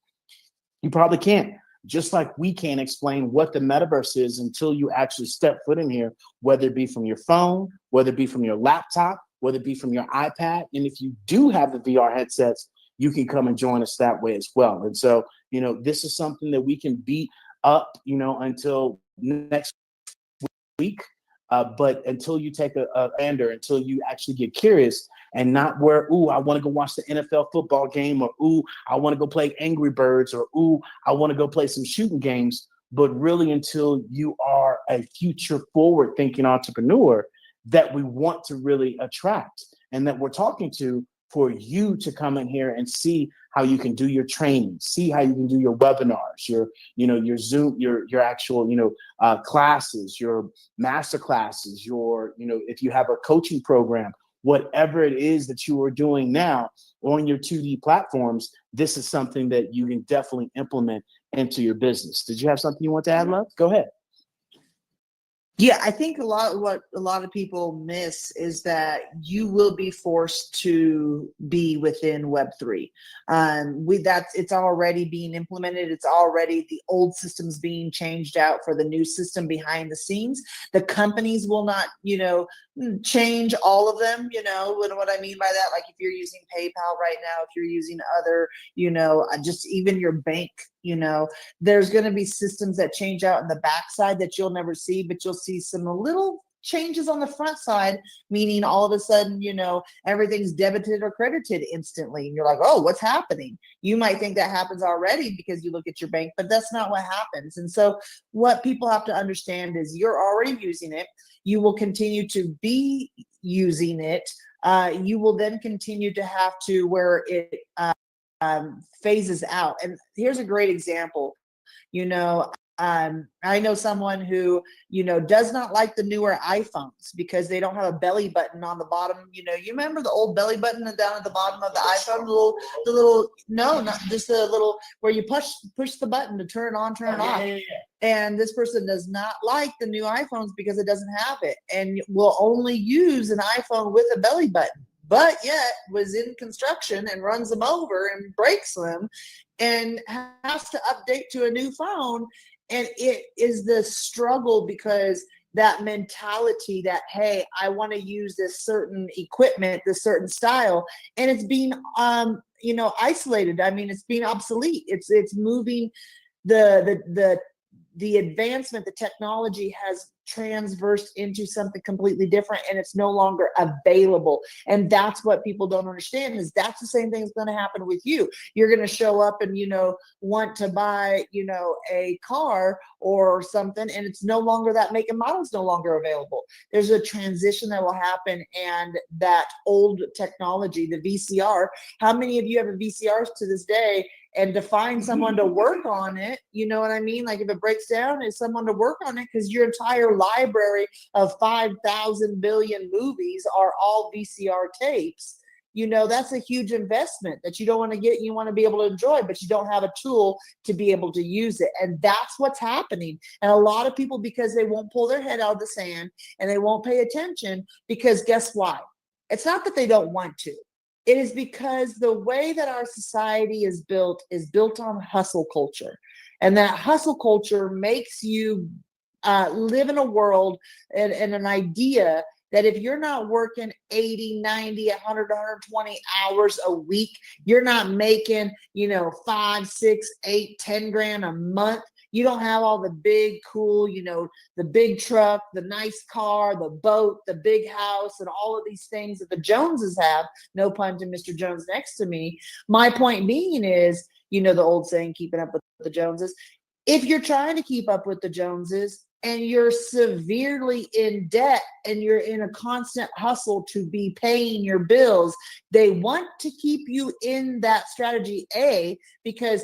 You probably can't. Just like we can't explain what the Metaverse is until you actually step foot in here, whether it be from your phone, whether it be from your laptop, whether it be from your iPad. And if you do have the VR headsets, you can come and join us that way as well. And so, this is something that we can beat up, until next week. But until you take a gander, until you actually get curious and not where, ooh, I want to go watch the NFL football game, or ooh, I want to go play Angry Birds, or ooh, I want to go play some shooting games, but really until you are a future forward thinking entrepreneur that we want to really attract and that we're talking to, for you to come in here and see how you can do your training, see how you can do your webinars, your Zoom, your actual, classes, your master classes, if you have a coaching program, whatever it is that you are doing now on your 2D platforms, this is something that you can definitely implement into your business. Did you have something you want to add, Love? Go ahead. Yeah, I think what a lot of people miss is that you will be forced to be within Web3. It's already being implemented. It's already, the old systems being changed out for the new system behind the scenes. The companies will not, change all of them. What I mean by that, like if you're using PayPal right now, if you're using other, just even your bank, there's going to be systems that change out in the backside that you'll never see, but you'll see some little changes on the front side, meaning all of a sudden, everything's debited or credited instantly. And you're like, oh, what's happening? You might think that happens already because you look at your bank, but that's not what happens. And so what people have to understand is you're already using it. You will continue to be using it. You will then continue to have to where it phases out. And here's a great example. I know someone who, does not like the newer iPhones because they don't have a belly button on the bottom. You remember the old belly button down at the bottom of the iPhone, no, not just the little where you push the button to turn on, turn it off. Yeah. And this person does not like the new iPhones because it doesn't have it, and will only use an iPhone with a belly button, but yet was in construction and runs them over and breaks them and has to update to a new phone. And it is the struggle because that mentality that, hey, I want to use this certain equipment, this certain style, and it's being, isolated. I mean, it's being obsolete. It's moving the advancement, the technology has transversed into something completely different, and it's no longer available. And that's what people don't understand, is that's the same thing that's going to happen with you. You're going to show up and, want to buy, a car or something, and it's no longer, that make and model is no longer available. There's a transition that will happen, and that old technology, the VCR, how many of you have a VCR to this day? And to find someone to work on it, you know what I mean? Like if it breaks down, is someone to work on it, because your entire library of 5,000 billion movies are all VCR tapes. That's a huge investment that you don't want to get, you want to be able to enjoy, but you don't have a tool to be able to use it. And that's what's happening. And a lot of people, because they won't pull their head out of the sand and they won't pay attention, because guess why? It's not that they don't want to. It is because the way that our society is built on hustle culture. And that hustle culture makes you live in a world and an idea that if you're not working 80, 90, 100, 120 hours a week, you're not making, 5, 6, 8, 10 grand a month. You don't have all the big, cool, the big truck, the nice car, the boat, the big house, and all of these things that the Joneses have. No pun to Mr. Jones next to me. My point being is, the old saying, keeping up with the Joneses. If you're trying to keep up with the Joneses and you're severely in debt and you're in a constant hustle to be paying your bills, they want to keep you in that strategy, because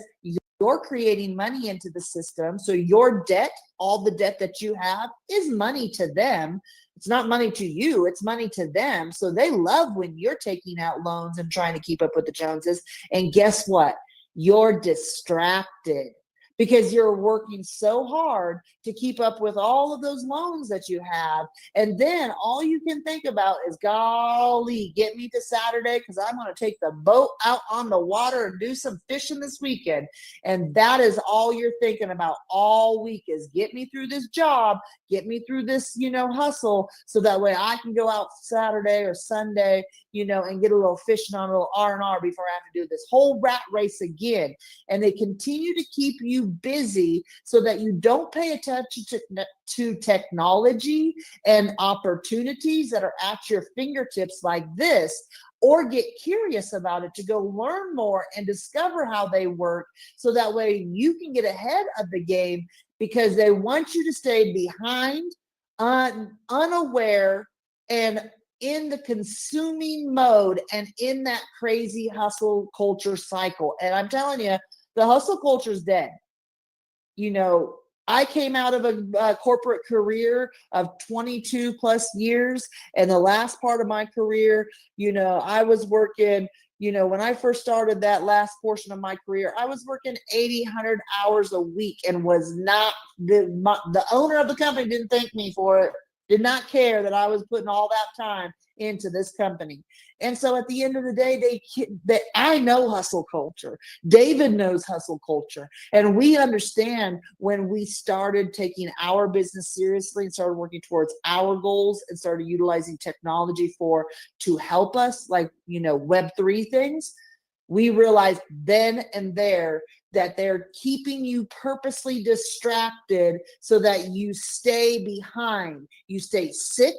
you're creating money into the system. So your debt, all the debt that you have, is money to them. It's not money to you, it's money to them. So they love when you're taking out loans and trying to keep up with the Joneses. And guess what? You're distracted, because you're working so hard to keep up with all of those loans that you have. And then all you can think about is, golly, get me to Saturday, because I'm going to take the boat out on the water and do some fishing this weekend. And that is all you're thinking about all week, is get me through this job, get me through this, hustle, so that way I can go out Saturday or Sunday, and get a little fishing on a little R&R before I have to do this whole rat race again. And they continue to keep you busy so that you don't pay attention to technology and opportunities that are at your fingertips like this, or get curious about it to go learn more and discover how they work, so that way you can get ahead of the game, because they want you to stay behind, unaware, and in the consuming mode, and in that crazy hustle culture cycle. And I'm telling you, the hustle culture is dead. I came out of a corporate career of 22 plus years. And the last part of my career, I was working, when I first started that last portion of my career, I was working 80, 100 hours a week, and was not, the owner of the company didn't thank me for it, did not care that I was putting all that time into this company. And so at the end of the day, I know hustle culture. David knows hustle culture. And we understand, when we started taking our business seriously and started working towards our goals and started utilizing technology to help us, like, Web3 things, we realized then and there that they're keeping you purposely distracted so that you stay behind. You stay sick,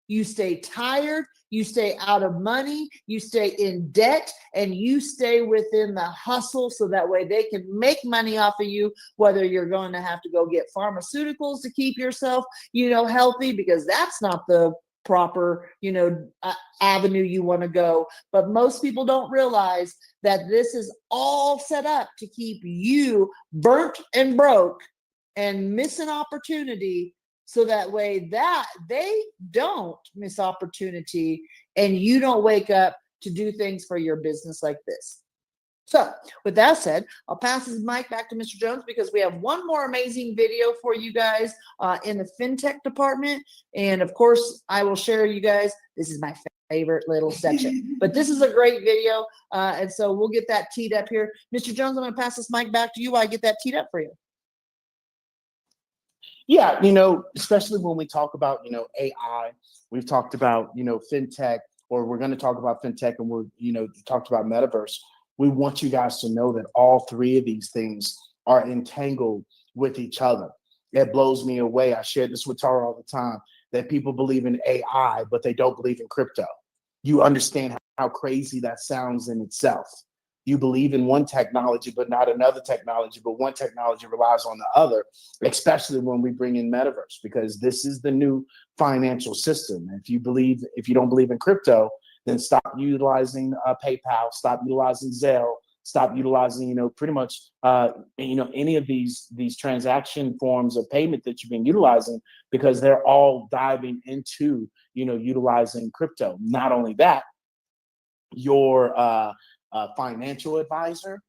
you stay tired, you stay out of money, you stay in debt, and you stay within the hustle, so that way they can make money off of you, whether you're going to have to go get pharmaceuticals to keep yourself, healthy, because that's not the proper, avenue you want to go. But most people don't realize that this is all set up to keep you burnt and broke and miss an opportunity, so that way that they don't miss opportunity and you don't wake up to do things for your business like this. So with that said, I'll pass this mic back to Mr. Jones, because we have one more amazing video for you guys in the FinTech department. And of course, I will share you guys, this is my favorite little section, but this is a great video. And so we'll get that teed up here. Mr. Jones, I'm going to pass this mic back to you while I get that teed up for you. Yeah, especially when we talk about, AI, we've talked about, FinTech, or we're going to talk about FinTech, and we're, talked about Metaverse. We want you guys to know that all three of these things are entangled with each other. It blows me away. I share this with Tara all the time, that people believe in AI, but they don't believe in crypto. You understand how crazy that sounds in itself. You believe in one technology, but not another technology, but one technology relies on the other, especially when we bring in Metaverse, because this is the new financial system. If you don't believe in crypto, then stop utilizing PayPal, stop utilizing Zelle, stop utilizing, pretty much, any of these transaction forms of payment that you've been utilizing, because they're all diving into, utilizing crypto. Not only that, your financial advisor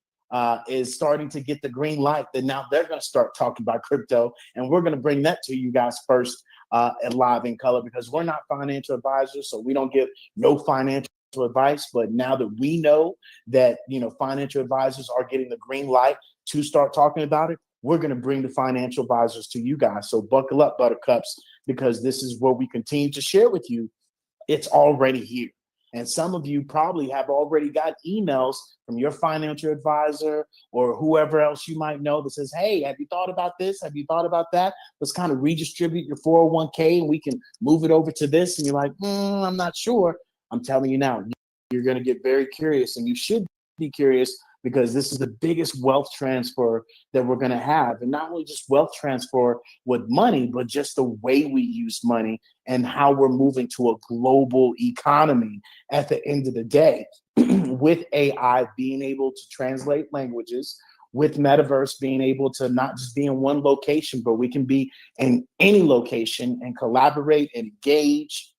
is starting to get the green light that now they're going to start talking about crypto, and we're going to bring that to you guys first and live in color, because we're not financial advisors, so we don't give no financial advice. But now that we know that financial advisors are getting the green light to start talking about it, we're going to bring the financial advisors to you guys. So buckle up, buttercups, because this is what we continue to share with you. It's already here. And some of you probably have already got emails from your financial advisor or whoever else you might know that says, hey, have you thought about this? Have you thought about that? Let's kind of redistribute your 401k and we can move it over to this. And you're like, I'm not sure. I'm telling you now, you're going to get very curious, and you should be curious, because this is the biggest wealth transfer that we're going to have. And not only just wealth transfer with money, but just the way we use money and how we're moving to a global economy at the end of the day. With AI being able to translate languages, with Metaverse being able to not just be in one location, but we can be in any location and collaborate and engage,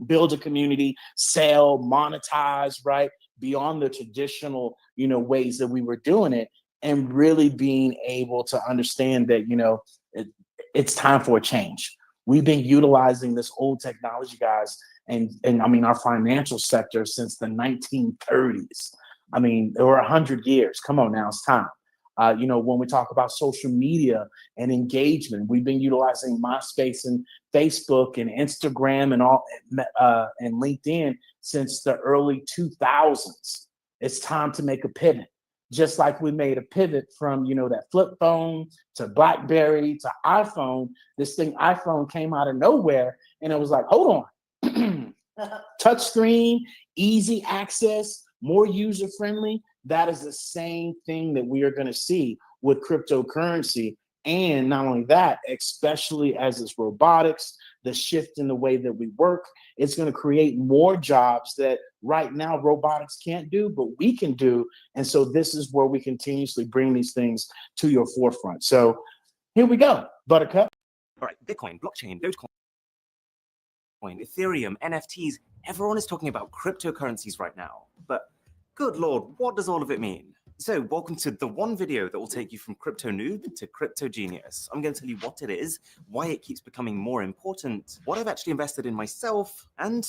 build a community, sell, monetize, right? Beyond the traditional, ways that we were doing it, and really being able to understand that, it's time for a change. We've been utilizing this old technology, guys, and I mean, our financial sector since the 1930s. I mean, there were 100 years. Come on now, it's time. When we talk about social media and engagement, we've been utilizing MySpace and Facebook and Instagram and all and LinkedIn since the early 2000s. It's time to make a pivot. Just like we made a pivot from, that flip phone to BlackBerry to iPhone. This thing iPhone came out of nowhere, and it was like, hold on. Touchscreen, easy access, more user-friendly. That is the same thing that we are going to see with cryptocurrency. And not only that, especially as it's robotics, the shift in the way that we work, it's going to create more jobs that right now robotics can't do, but we can do. And so this is where we continuously bring these things to your forefront. So here we go, Buttercup. All right, Bitcoin, blockchain, Dogecoin, Ethereum, NFTs, everyone is talking about cryptocurrencies right now. But good Lord, what does all of it mean? So welcome to the one video that will take you from crypto noob to crypto genius. I'm going to tell you what it is, why it keeps becoming more important, what I've actually invested in myself, and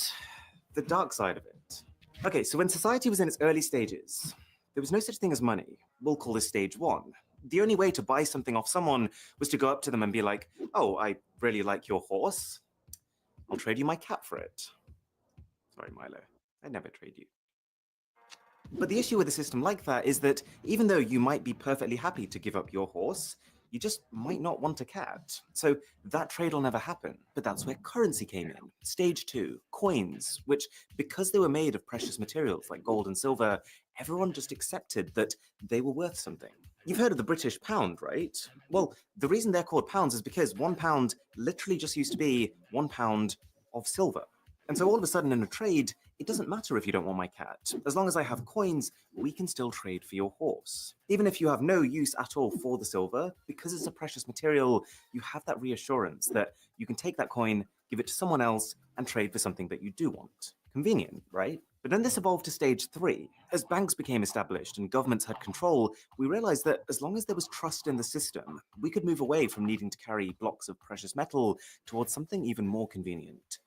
the dark side of it. Okay, so when society was in its early stages, there was no such thing as money. We'll call this stage one. The only way to buy something off someone was to go up to them and be like, oh, I really like your horse. I'll trade you my cat for it. Sorry, Milo, I'd never trade you. But the issue with a system like that is that even though you might be perfectly happy to give up your horse, you just might not want a cat. So that trade will never happen. But that's where currency came in. Stage two, coins, which, because they were made of precious materials like gold and silver, everyone just accepted that they were worth something. You've heard of the British pound, right? Well, the reason they're called pounds is because 1 pound literally just used to be 1 pound of silver. And so all of a sudden in a trade, it doesn't matter if you don't want my cat. As long as I have coins, we can still trade for your horse. Even if you have no use at all for the silver, because it's a precious material, you have that reassurance that you can take that coin, give it to someone else, and trade for something that you do want. Convenient, right? But then this evolved to stage three. As banks became established and governments had control, we realized that as long as there was trust in the system, we could move away from needing to carry blocks of precious metal towards something even more convenient.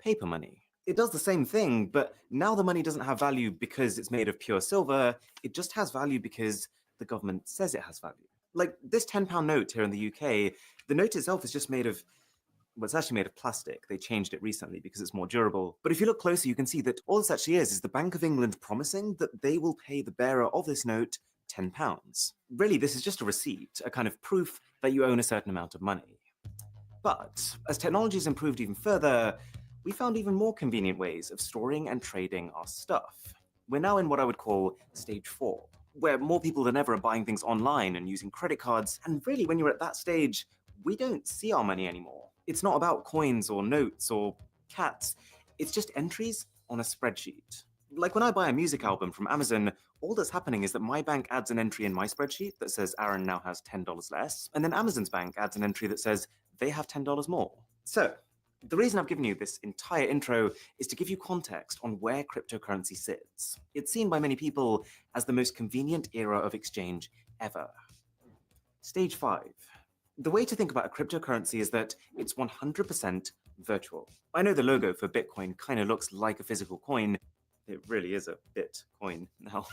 Paper money. It does the same thing, but now the money doesn't have value because it's made of pure silver, it just has value because the government says it has value. Like this £10 note here in the UK, the note itself is just made of, well, it's actually made of plastic. They changed it recently because it's more durable. But if you look closer, you can see that all this actually is the Bank of England promising that they will pay the bearer of this note £10. Really, this is just a receipt, a kind of proof that you own a certain amount of money. But as technology has improved even further, we found even more convenient ways of storing and trading our stuff. We're now in what I would call stage 4, where more people than ever are buying things online and using credit cards, and really when you're at that stage, we don't see our money anymore. It's not about coins or notes or cats, it's just entries on a spreadsheet. Like when I buy a music album from Amazon, all that's happening is that my bank adds an entry in my spreadsheet that says Aaron now has $10 less, and then Amazon's bank adds an entry that says they have $10 more. So, the reason I've given you this entire intro is to give you context on where cryptocurrency sits. It's seen by many people as the most convenient era of exchange ever. Stage 5. The way to think about a cryptocurrency is that it's 100% virtual. I know the logo for Bitcoin kind of looks like a physical coin. It really is a Bitcoin now.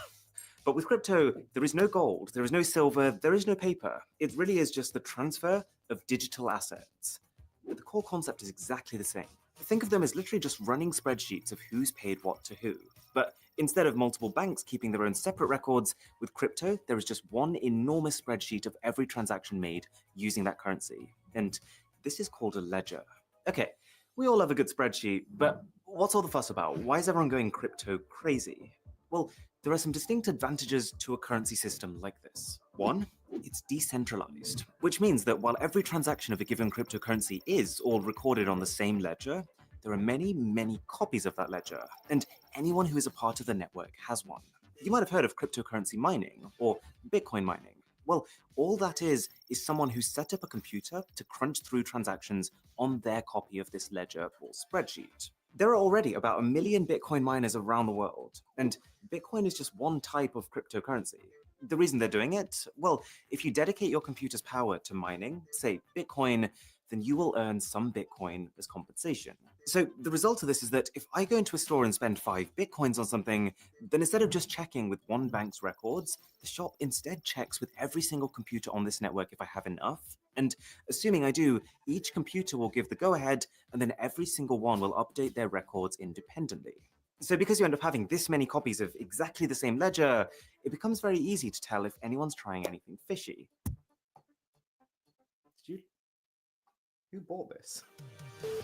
But with crypto, there is no gold, there is no silver, there is no paper. It really is just the transfer of digital assets. But the core concept is exactly the same. Think of them as literally just running spreadsheets of who's paid what to who. But instead of multiple banks keeping their own separate records, with crypto, there is just one enormous spreadsheet of every transaction made using that currency. And this is called a ledger. Okay, we all love a good spreadsheet, but what's all the fuss about? Why is everyone going crypto crazy? Well, there are some distinct advantages to a currency system like this. One, it's decentralized, which means that while every transaction of a given cryptocurrency is all recorded on the same ledger, there are many, many copies of that ledger, and anyone who is a part of the network has one. You might have heard of cryptocurrency mining or Bitcoin mining. Well, all that is someone who set up a computer to crunch through transactions on their copy of this ledger or spreadsheet. There are already about 1 million Bitcoin miners around the world, and Bitcoin is just one type of cryptocurrency. The reason they're doing it? Well, if you dedicate your computer's power to mining, say Bitcoin, then you will earn some Bitcoin as compensation. So the result of this is that if I go into a store and spend 5 Bitcoins on something, then instead of just checking with one bank's records, the shop instead checks with every single computer on this network if I have enough. And assuming I do, each computer will give the go-ahead, and then every single one will update their records independently. So because you end up having this many copies of exactly the same ledger, it becomes very easy to tell if anyone's trying anything fishy. Who bought this?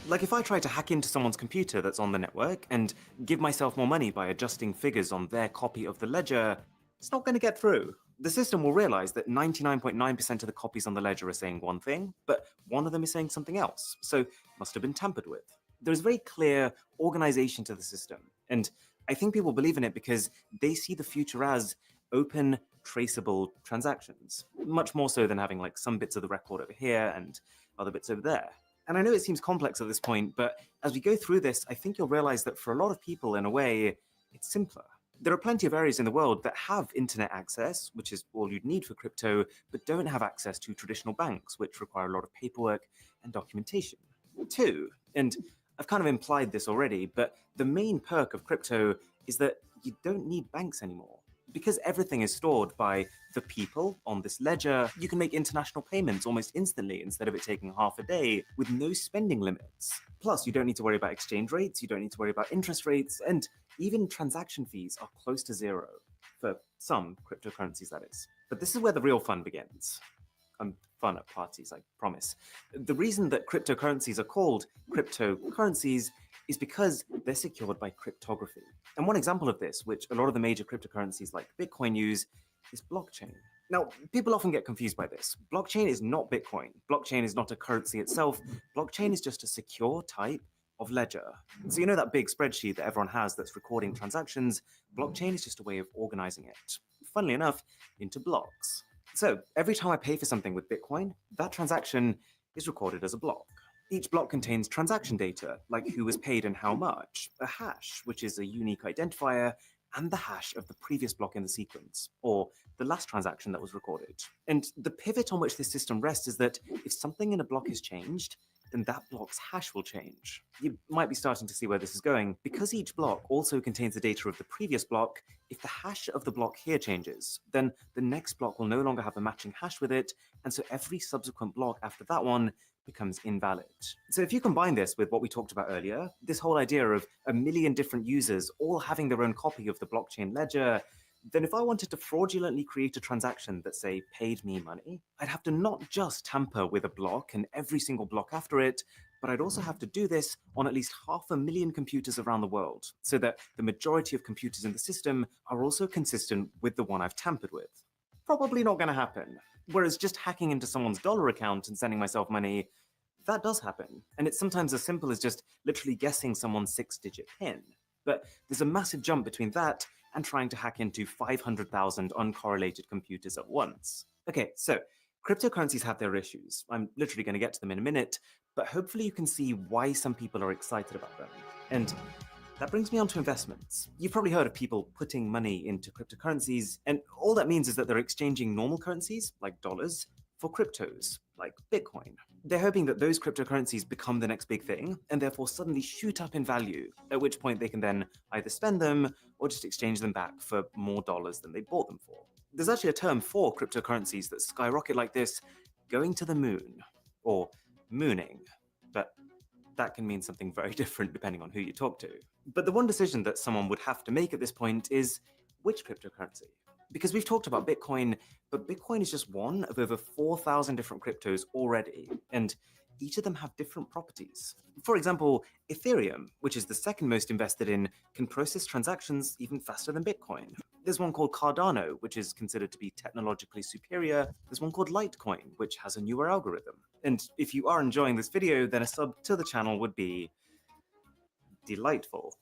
Like if I try to hack into someone's computer that's on the network and give myself more money by adjusting figures on their copy of the ledger, it's not going to get through. The system will realize that 99.9% of the copies on the ledger are saying one thing, but one of them is saying something else, so it must have been tampered with. There's very clear organization to the system, and I think people believe in it because they see the future as open, traceable transactions, much more so than having like some bits of the record over here and other bits over there. And I know it seems complex at this point, but as we go through this, I think you'll realize that for a lot of people, in a way, it's simpler. There are plenty of areas in the world that have internet access, which is all you'd need for crypto, but don't have access to traditional banks, which require a lot of paperwork and documentation. 2, and I've kind of implied this already, but the main perk of crypto is that you don't need banks anymore. Because everything is stored by the people on this ledger, you can make international payments almost instantly instead of it taking half a day with no spending limits. Plus, you don't need to worry about exchange rates, you don't need to worry about interest rates, and even transaction fees are close to zero. For some cryptocurrencies, that is. But this is where the real fun begins. I'm fun at parties, I promise. The reason that cryptocurrencies are called cryptocurrencies is because they're secured by cryptography. And one example of this, which a lot of the major cryptocurrencies like Bitcoin use, is blockchain. Now, people often get confused by this. Blockchain is not Bitcoin. Blockchain is not a currency itself. Blockchain is just a secure type of ledger. So you know that big spreadsheet that everyone has that's recording transactions? Blockchain is just a way of organizing it, funnily enough, into blocks. So every time I pay for something with Bitcoin, that transaction is recorded as a block. Each block contains transaction data, like who was paid and how much, a hash, which is a unique identifier, and the hash of the previous block in the sequence, or the last transaction that was recorded. And the pivot on which this system rests is that if something in a block is changed, then that block's hash will change. You might be starting to see where this is going. Because each block also contains the data of the previous block, if the hash of the block here changes, then the next block will no longer have a matching hash with it, and so every subsequent block after that one becomes invalid. So if you combine this with what we talked about earlier, this whole idea of 1 million different users all having their own copy of the blockchain ledger, then if I wanted to fraudulently create a transaction that, say, paid me money, I'd have to not just tamper with a block and every single block after it, but I'd also have to do this on at least 500,000 computers around the world, so that the majority of computers in the system are also consistent with the one I've tampered with. Probably not going to happen. Whereas just hacking into someone's dollar account and sending myself money, that does happen. And it's sometimes as simple as just literally guessing someone's 6-digit PIN. But there's a massive jump between that and trying to hack into 500,000 uncorrelated computers at once. Okay, so cryptocurrencies have their issues. I'm literally going to get to them in a minute, but hopefully you can see why some people are excited about them. And that brings me on to investments. You've probably heard of people putting money into cryptocurrencies, and all that means is that they're exchanging normal currencies, like dollars, for cryptos, like Bitcoin. They're hoping that those cryptocurrencies become the next big thing, and therefore suddenly shoot up in value, at which point they can then either spend them or just exchange them back for more dollars than they bought them for. There's actually a term for cryptocurrencies that skyrocket like this, going to the moon, or mooning, but that can mean something very different depending on who you talk to. But the one decision that someone would have to make at this point is which cryptocurrency? Because we've talked about Bitcoin, but Bitcoin is just one of over 4,000 different cryptos already, and each of them have different properties. For example, Ethereum, which is the second most invested in, can process transactions even faster than Bitcoin. There's one called Cardano, which is considered to be technologically superior. There's one called Litecoin, which has a newer algorithm. And if you are enjoying this video, then a sub to the channel would be delightful.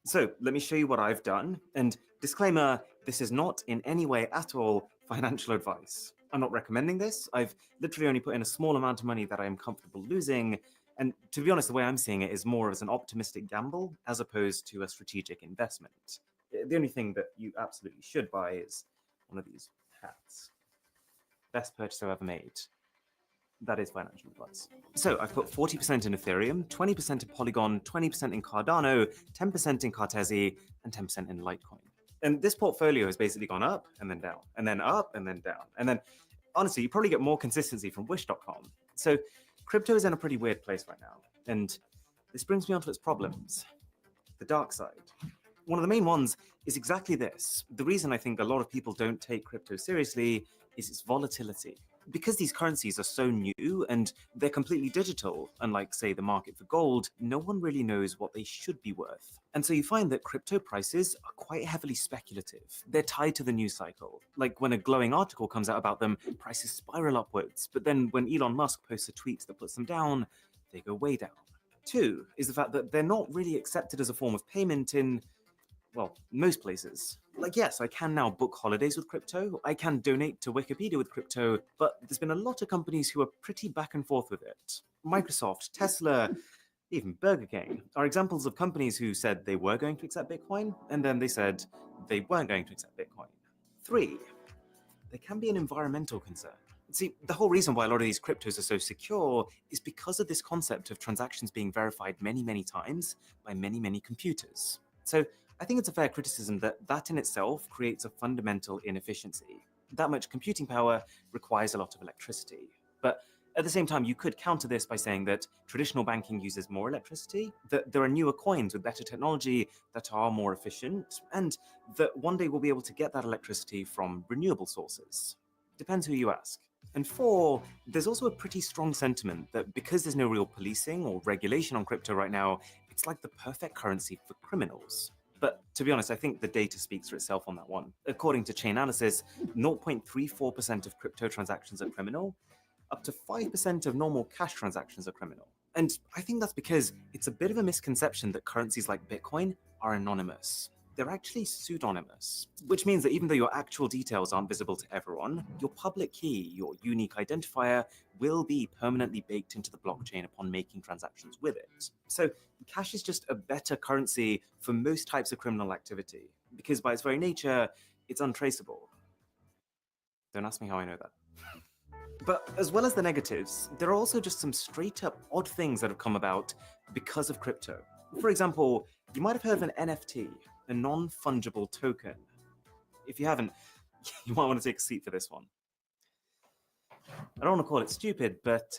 So let me show you what I've done. And disclaimer, this is not in any way at all financial advice. I'm not recommending this. I've literally only put in a small amount of money that I am comfortable losing. And to be honest, the way I'm seeing it is more as an optimistic gamble as opposed to a strategic investment. The only thing that you absolutely should buy is one of these hats. Best purchase I've ever made. That is financial advice. So I've put 40% in Ethereum, 20% in Polygon, 20% in Cardano, 10% in Cartesi, and 10% in Litecoin. And this portfolio has basically gone up and then down, and then up and then down. And then, honestly, you probably get more consistency from Wish.com. So crypto is in a pretty weird place right now. And this brings me on to its problems. The dark side. One of the main ones is exactly this. The reason I think a lot of people don't take crypto seriously is its volatility. Because these currencies are so new and they're completely digital, unlike, say, the market for gold, no one really knows what they should be worth. And so you find that crypto prices are quite heavily speculative. They're tied to the news cycle. Like when a glowing article comes out about them, prices spiral upwards. But then when Elon Musk posts a tweet that puts them down, they go way down. Two is the fact that they're not really accepted as a form of payment in, well, most places. Like, yes, I can now book holidays with crypto, I can donate to Wikipedia with crypto, but there's been a lot of companies who are pretty back and forth with it. Microsoft, Tesla, even Burger King are examples of companies who said they were going to accept Bitcoin, and then they said they weren't going to accept Bitcoin. Three, there can be an environmental concern. See, the whole reason why a lot of these cryptos are so secure is because of this concept of transactions being verified many, many times by many, many computers. So I think it's a fair criticism that that in itself creates a fundamental inefficiency. That much computing power requires a lot of electricity. But at the same time, you could counter this by saying that traditional banking uses more electricity, that there are newer coins with better technology that are more efficient, and that one day we'll be able to get that electricity from renewable sources. Depends who you ask. And four, there's also a pretty strong sentiment that because there's no real policing or regulation on crypto right now, it's like the perfect currency for criminals. But to be honest, I think the data speaks for itself on that one. According to Chainalysis, 0.34% of crypto transactions are criminal, up to 5% of normal cash transactions are criminal. And I think that's because it's a bit of a misconception that currencies like Bitcoin are anonymous. They're actually pseudonymous, which means that even though your actual details aren't visible to everyone, your public key, your unique identifier, will be permanently baked into the blockchain upon making transactions with it. So cash is just a better currency for most types of criminal activity, because by its very nature, it's untraceable. Don't ask me how I know that. But as well as the negatives, there are also just some straight up odd things that have come about because of crypto. For example, you might have heard of an NFT, a non-fungible token. If you haven't, you might want to take a seat for this one. I don't want to call it stupid, but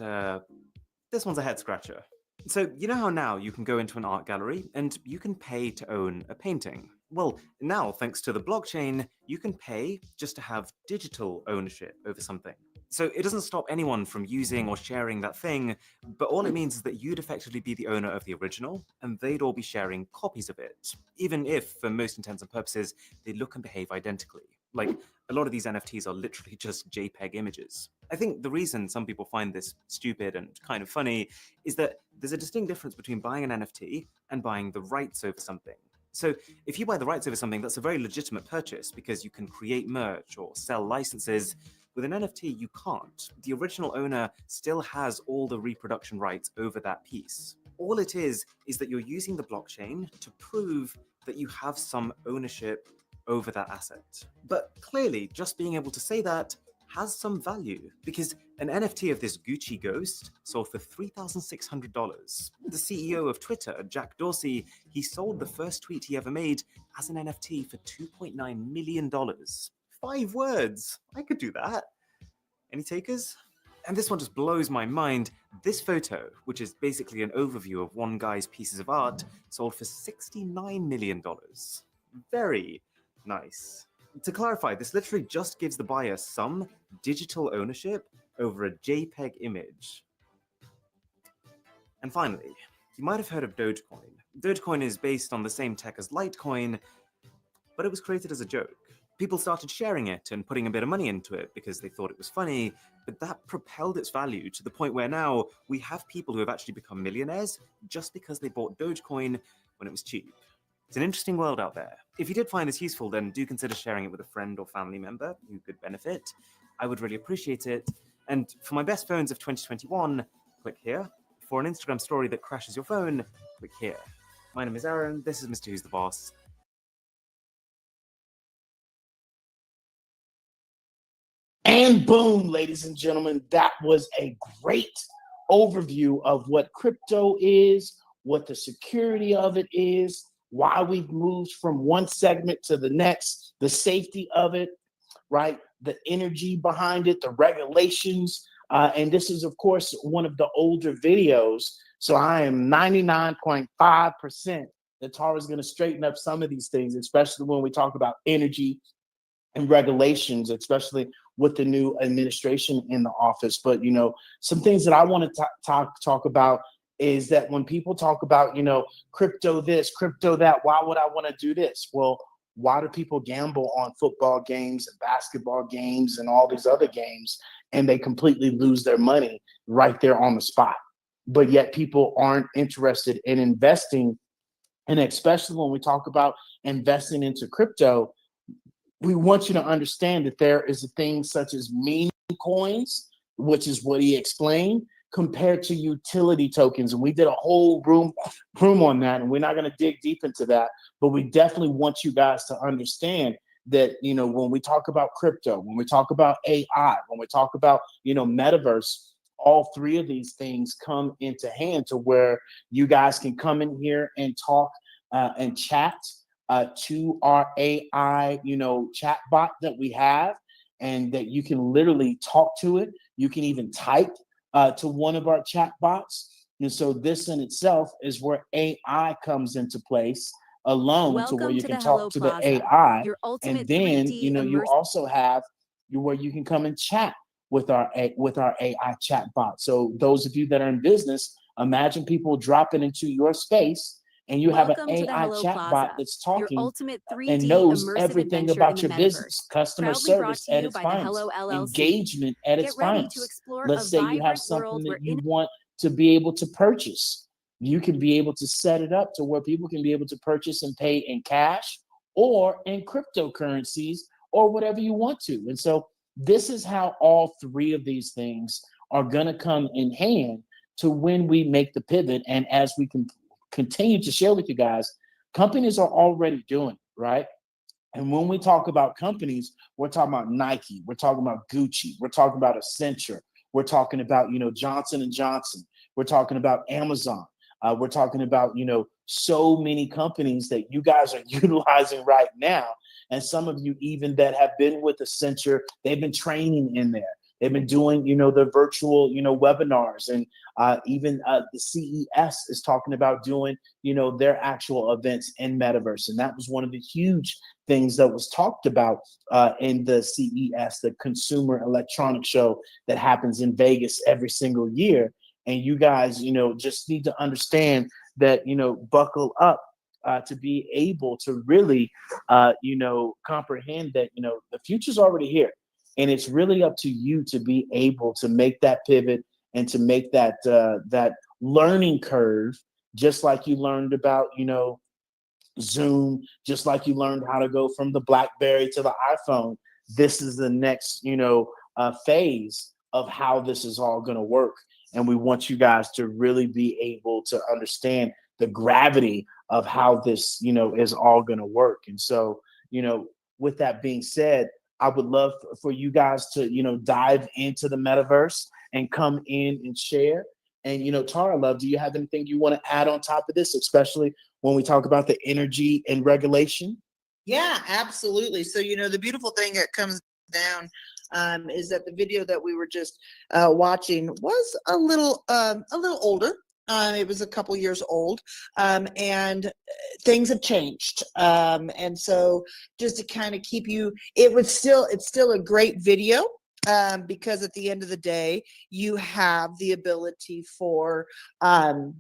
this one's a head scratcher. So you know how now you can go into an art gallery and you can pay to own a painting. Well, now, thanks to the blockchain, you can pay just to have digital ownership over something. So it doesn't stop anyone from using or sharing that thing, but all it means is that you'd effectively be the owner of the original, and they'd all be sharing copies of it, even if, for most intents and purposes, they look and behave identically. Like, a lot of these NFTs are literally just JPEG images. I think the reason some people find this stupid and kind of funny is that there's a distinct difference between buying an NFT and buying the rights over something. So if you buy the rights over something, that's a very legitimate purchase because you can create merch or sell licenses. With an NFT, you can't. The original owner still has all the reproduction rights over that piece. All it is that you're using the blockchain to prove that you have some ownership over that asset. But clearly, just being able to say that has some value because an NFT of this Gucci ghost sold for $3,600. The CEO of Twitter, Jack Dorsey, he sold the first tweet he ever made as an NFT for $2.9 million. 5 words. I could do that. Any takers? And this one just blows my mind. This photo, which is basically an overview of one guy's pieces of art, sold for $69 million. Very nice. To clarify, this literally just gives the buyer some digital ownership over a JPEG image. And finally, you might have heard of Dogecoin. Dogecoin is based on the same tech as Litecoin, but it was created as a joke. People started sharing it and putting a bit of money into it because they thought it was funny, but that propelled its value to the point where now we have people who have actually become millionaires just because they bought Dogecoin when it was cheap. It's an interesting world out there. If you did find this useful, then do consider sharing it with a friend or family member who could benefit. I would really appreciate it. And for my best phones of 2021, click here. For an Instagram story that crashes your phone, click here. My name is Aaron. This is Mr. Who's the Boss. And boom, ladies and gentlemen, that was a great overview of what crypto is, what the security of it is, why we've moved from one segment to the next, the safety of it, right? The energy behind it, the regulations. And this is, of course, one of the older videos. So I am 99.5% that Tara's going to straighten up some of these things, especially when we talk about energy and regulations, especially with the new administration in the office. But, you know, some things that I want to talk about is that when people talk about, you know, crypto this, crypto that, why would I want to do this? Well, why do people gamble on football games and basketball games and all these other games and they completely lose their money right there on the spot? But yet people aren't interested in investing. And especially when we talk about investing into crypto, we want you to understand that there is a thing such as meme coins, which is what he explained, compared to utility tokens. And we did a whole room on that, and we're not going to dig deep into that, but we definitely want you guys to understand that, you know, when we talk about crypto, when we talk about AI, when we talk about, you know, Metaverse, all 3 of these things come into hand to where you guys can come in here and talk and chat to our AI, you know, chat bot that we have, and that you can literally talk to it. You can even type to one of our chat bots. And so this in itself is where AI comes into place alone, to where you can talk to the AI. And then, you know, you also have where you can come and chat with our AI chat bot. So those of you that are in business, imagine people dropping into your space and you have an AI chatbot that's talking and knows everything about your business, customer service at its finest, engagement at its finest. Let's say you have something that you want to be able to purchase. You can be able to set it up to where people can be able to purchase and pay in cash or in cryptocurrencies or whatever you want to. And so this is how all 3 of these things are going to come in hand to when we make the pivot. And as we can continue to share with you guys, companies are already doing it, right? And when we talk about companies, we're talking about Nike, we're talking about Gucci, we're talking about Accenture, we're talking about, you know, Johnson & Johnson, we're talking about Amazon, we're talking about, you know, so many companies that you guys are utilizing right now. And some of you even that have been with Accenture, they've been training in there. They've been doing, the virtual, webinars, and even the CES is talking about doing, their actual events in Metaverse. And that was one of the huge things that was talked about in the CES, the Consumer Electronics Show that happens in Vegas every single year. And you guys, just need to understand that, buckle up to be able to really, comprehend that, the future's already here. And it's really up to you to be able to make that pivot and to make that that learning curve, just like you learned about, Zoom, just like you learned how to go from the BlackBerry to the iPhone. This is the next, phase of how this is all going to work. And we want you guys to really be able to understand the gravity of how this, is all going to work. And so, with that being said, I would love for you guys to, dive into the metaverse and come in and share. And, Tara Love, do you have anything you want to add on top of this, especially when we talk about the energy and regulation? Yeah, absolutely. So, the beautiful thing that comes down is that the video that we were just watching was a little older. It was a couple years old, and things have changed. And so, just to kind of keep you, it's still a great video. Because at the end of the day, you have the ability for the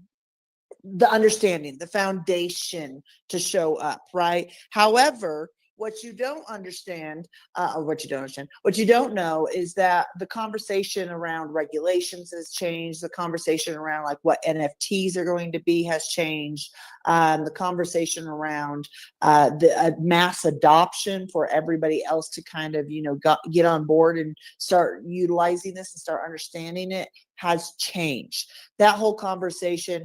understanding, the foundation to show up, right? However, what you don't know is that the conversation around regulations has changed. The conversation around like what NFTs are going to be has changed. The conversation around the mass adoption for everybody else to kind of, get on board and start utilizing this and start understanding it has changed. That whole conversation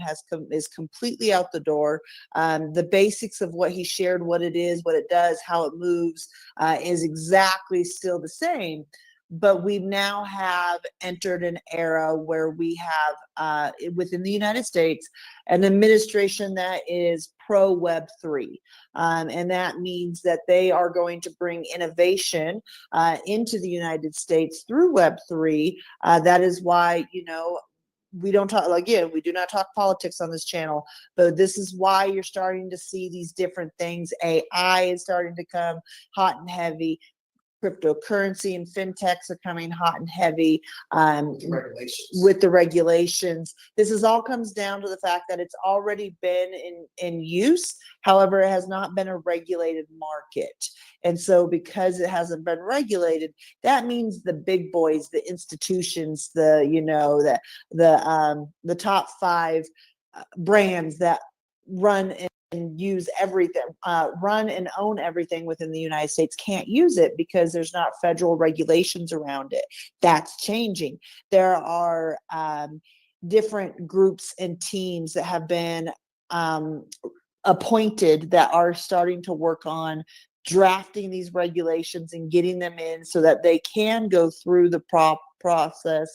is completely out the door. The basics of what he shared, what it is, what it does, how it moves, is exactly still the same. But we now have entered an era where we have, within the United States, an administration that is pro Web3. And that means that they are going to bring innovation into the United States through Web3. That is why, we don't talk, again, we do not talk politics on this channel, but this is why you're starting to see these different things. AI is starting to come hot and heavy. Cryptocurrency and FinTechs are coming hot and heavy with the regulations. This is all comes down to the fact that it's already been in use. However, it has not been a regulated market. And so because it hasn't been regulated, that means the big boys, the institutions, the top 5 brands that run and use everything, run and own everything within the United States can't use it because there's not federal regulations around it. That's changing. There are different groups and teams that have been appointed that are starting to work on drafting these regulations and getting them in so that they can go through the process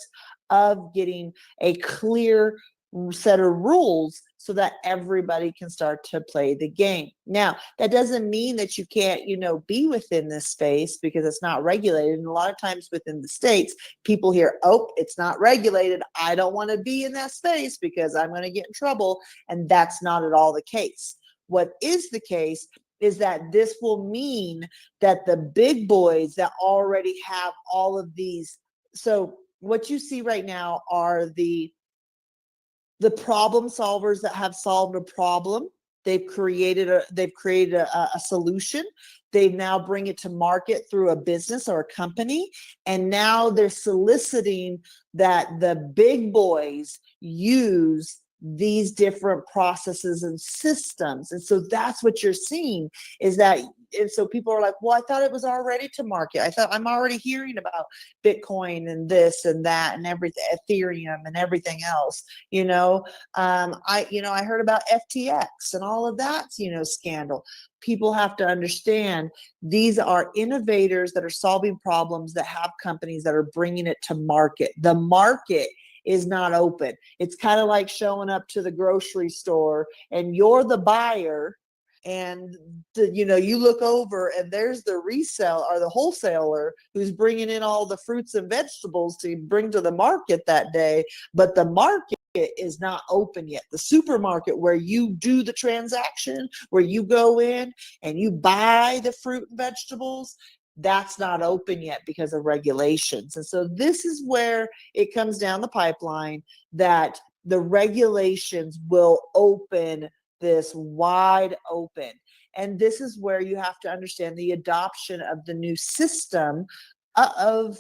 of getting a clear set of rules so that everybody can start to play the game. Now, that doesn't mean that you can't, be within this space because it's not regulated. And a lot of times within the states, people hear, oh, it's not regulated. I don't want to be in that space because I'm going to get in trouble. And that's not at all the case. What is the case is that this will mean that the big boys that already have all of these. So what you see right now are the problem solvers that have solved a problem. They've created a solution. They now bring it to market through a business or a company. And now they're soliciting that the big boys use these different processes and systems. And so that's what you're seeing is that. And so people are like, well, I thought it was already to market. I thought I'm already hearing about Bitcoin and this and that and everything, Ethereum and everything else. I heard about FTX and all of that, scandal. People have to understand these are innovators that are solving problems that have companies that are bringing it to market. The market is not open. It's kind of like showing up to the grocery store and you're the buyer and you look over and there's the resale or the wholesaler who's bringing in all the fruits and vegetables to bring to the market that day, but the market is not open yet. The supermarket where you do the transaction, where you go in and you buy the fruit and vegetables, that's not open yet because of regulations. And so this is where it comes down the pipeline, that the regulations will open this wide open. And this is where you have to understand the adoption of the new system, of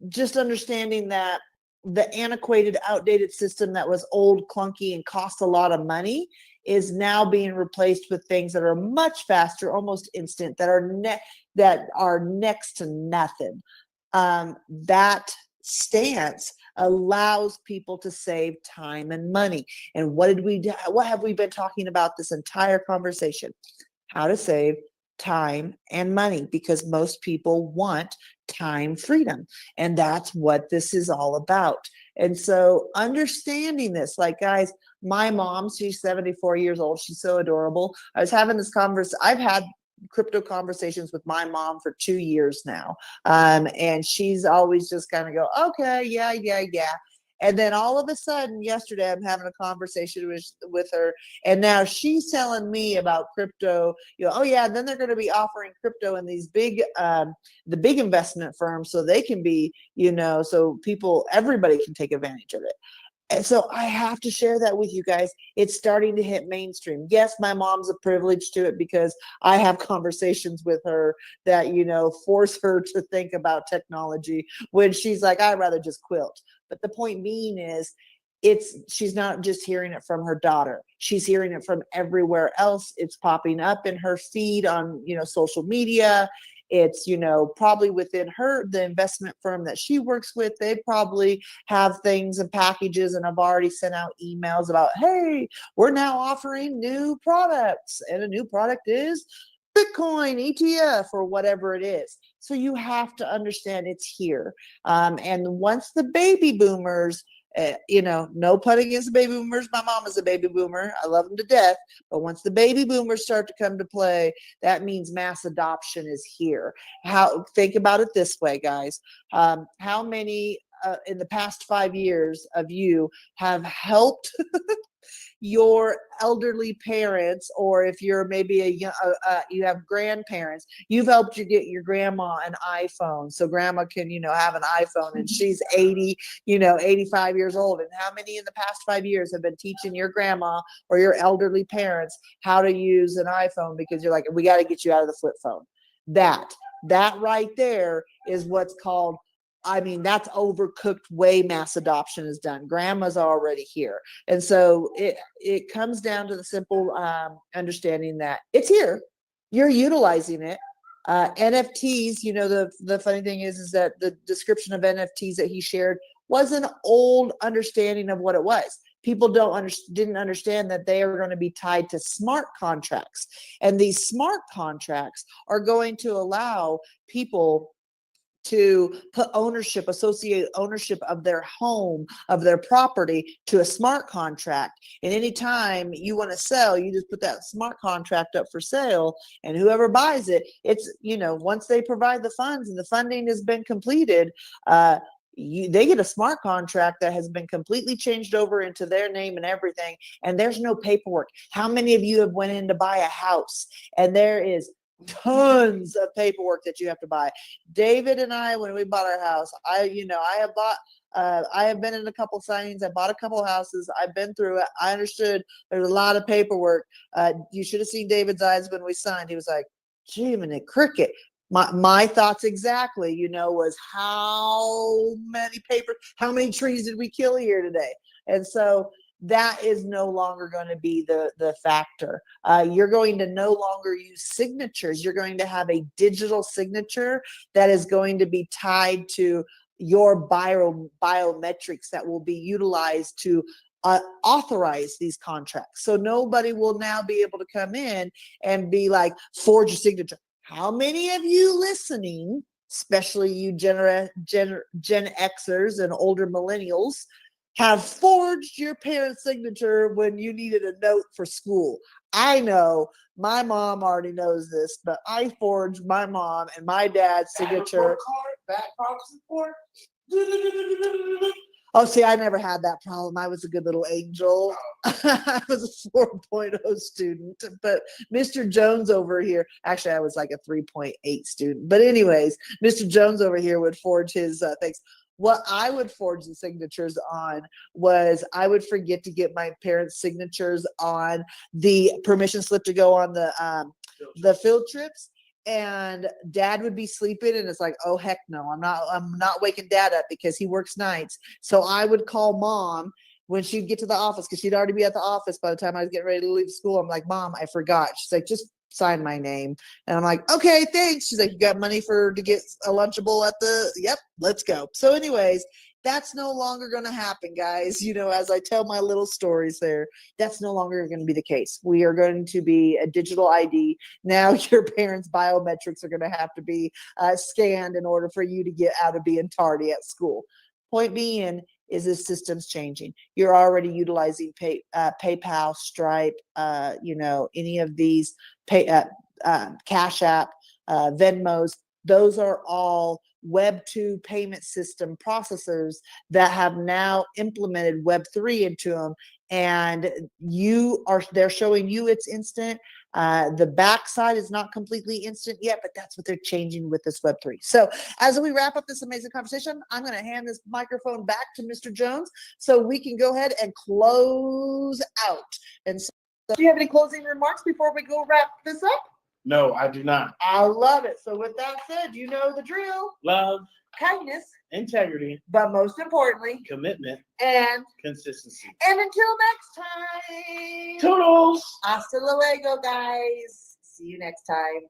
just understanding that the antiquated, outdated system that was old, clunky, and cost a lot of money is now being replaced with things that are much faster, almost instant, that are next to nothing. That stance allows people to save time and money. And what have we been talking about this entire conversation? How to save time and money, because most people want time freedom, and that's what this is all about. And so understanding this, like, guys, my mom, she's 74 years old, she's so adorable. I was having this I've had crypto conversations with my mom for 2 years now, and she's always just kind of go, okay, yeah. And then all of a sudden yesterday I'm having a conversation with her, and now she's telling me about crypto. Oh yeah, and then they're going to be offering crypto in these big the big investment firms, so they can be, so everybody can take advantage of it. And so I have to share that with you guys. It's starting to hit mainstream. Yes, my mom's a privilege to it because I have conversations with her that, force her to think about technology when she's like, I'd rather just quilt. But the point being is, she's not just hearing it from her daughter. She's hearing it from everywhere else. It's popping up in her feed on, social media. It's, probably within the investment firm that she works with, they probably have things and packages, and I've already sent out emails about, hey, we're now offering new products, and a new product is Bitcoin, ETF, or whatever it is. So you have to understand it's here. And once the baby boomers, no pun against the baby boomers. My mom is a baby boomer. I love them to death. But once the baby boomers start to come to play, that means mass adoption is here. Think about it this way, guys. How many in the past 5 years of you have helped your elderly parents, or if you're maybe you have grandparents, you've helped you get your grandma an iPhone, so grandma can have an iPhone, and she's 80, 85 years old. And how many in the past 5 years have been teaching your grandma or your elderly parents how to use an iPhone, because you're like, we got to get you out of the flip phone? That right there is what's called, that's overcooked way mass adoption is done. Grandma's already here. And so it comes down to the simple understanding that it's here. You're utilizing it. NFTs, the funny thing is that the description of NFTs that he shared was an old understanding of what it was. People didn't understand that they are going to be tied to smart contracts. And these smart contracts are going to allow people to associate ownership of their home, of their property, to a smart contract. And anytime you want to sell, you just put that smart contract up for sale, and whoever buys it, it's, once they provide the funds and the funding has been completed, they get a smart contract that has been completely changed over into their name and everything, and there's no paperwork. How many of you have went in to buy a house and there is tons of paperwork that you have to buy? David and I, when we bought our house, I have been in a couple signings. I bought a couple houses. I've been through it. I understood there's a lot of paperwork. You should have seen David's eyes when we signed. He was like, Jiminy Cricket. My thoughts exactly, was how many trees did we kill here today? And so that is no longer going to be the factor. You're going to no longer use signatures. You're going to have a digital signature that is going to be tied to your biometrics that will be utilized to authorize these contracts. So nobody will now be able to come in and be like, forge a signature. How many of you listening, especially you Gen Xers and older millennials, have forged your parents' signature when you needed a note for school? I know my mom already knows this, but I forged my mom and my dad's signature. Back card support. Oh, see, I never had that problem. I was a good little angel. I was a 4.0 student, but Mr. Jones over here, actually, I was like a 3.8 student. But anyways, Mr. Jones over here would forge his things. What I would forge the signatures on was I would forget to get my parents' signatures on the permission slip to go on the field trips. And dad would be sleeping and it's like, oh heck no, I'm not waking dad up because he works nights. So I would call mom when she'd get to the office because she'd already be at the office by the time I was getting ready to leave school. I'm like, Mom, I forgot. She's like, just sign my name. And I'm like, okay, thanks. She's like, you got money to get a Lunchable at the, yep, let's go. So anyways, that's no longer going to happen, guys. You know, as I tell my little stories there, that's no longer going to be the case. We are going to be a digital ID. Now your parents' biometrics are going to have to be scanned in order for you to get out of being tardy at school. Point being is this system's changing. You're already utilizing PayPal, Stripe, any of these Cash App, Venmos. Those are all Web 2 payment system processors that have now implemented Web 3 into them, and they're showing you it's instant. The backside is not completely instant yet, but that's what they're changing with this Web 3. So as we wrap up this amazing conversation, I'm going to hand this microphone back to Mr. Jones so we can go ahead and close out. And so, do you have any closing remarks before we go wrap this up? No, I do not. I love it. So with that said, you know the drill. Love, Kindness, integrity, but most importantly, commitment, and consistency. until next time. Toodles! Hasta luego, guys. See you next time.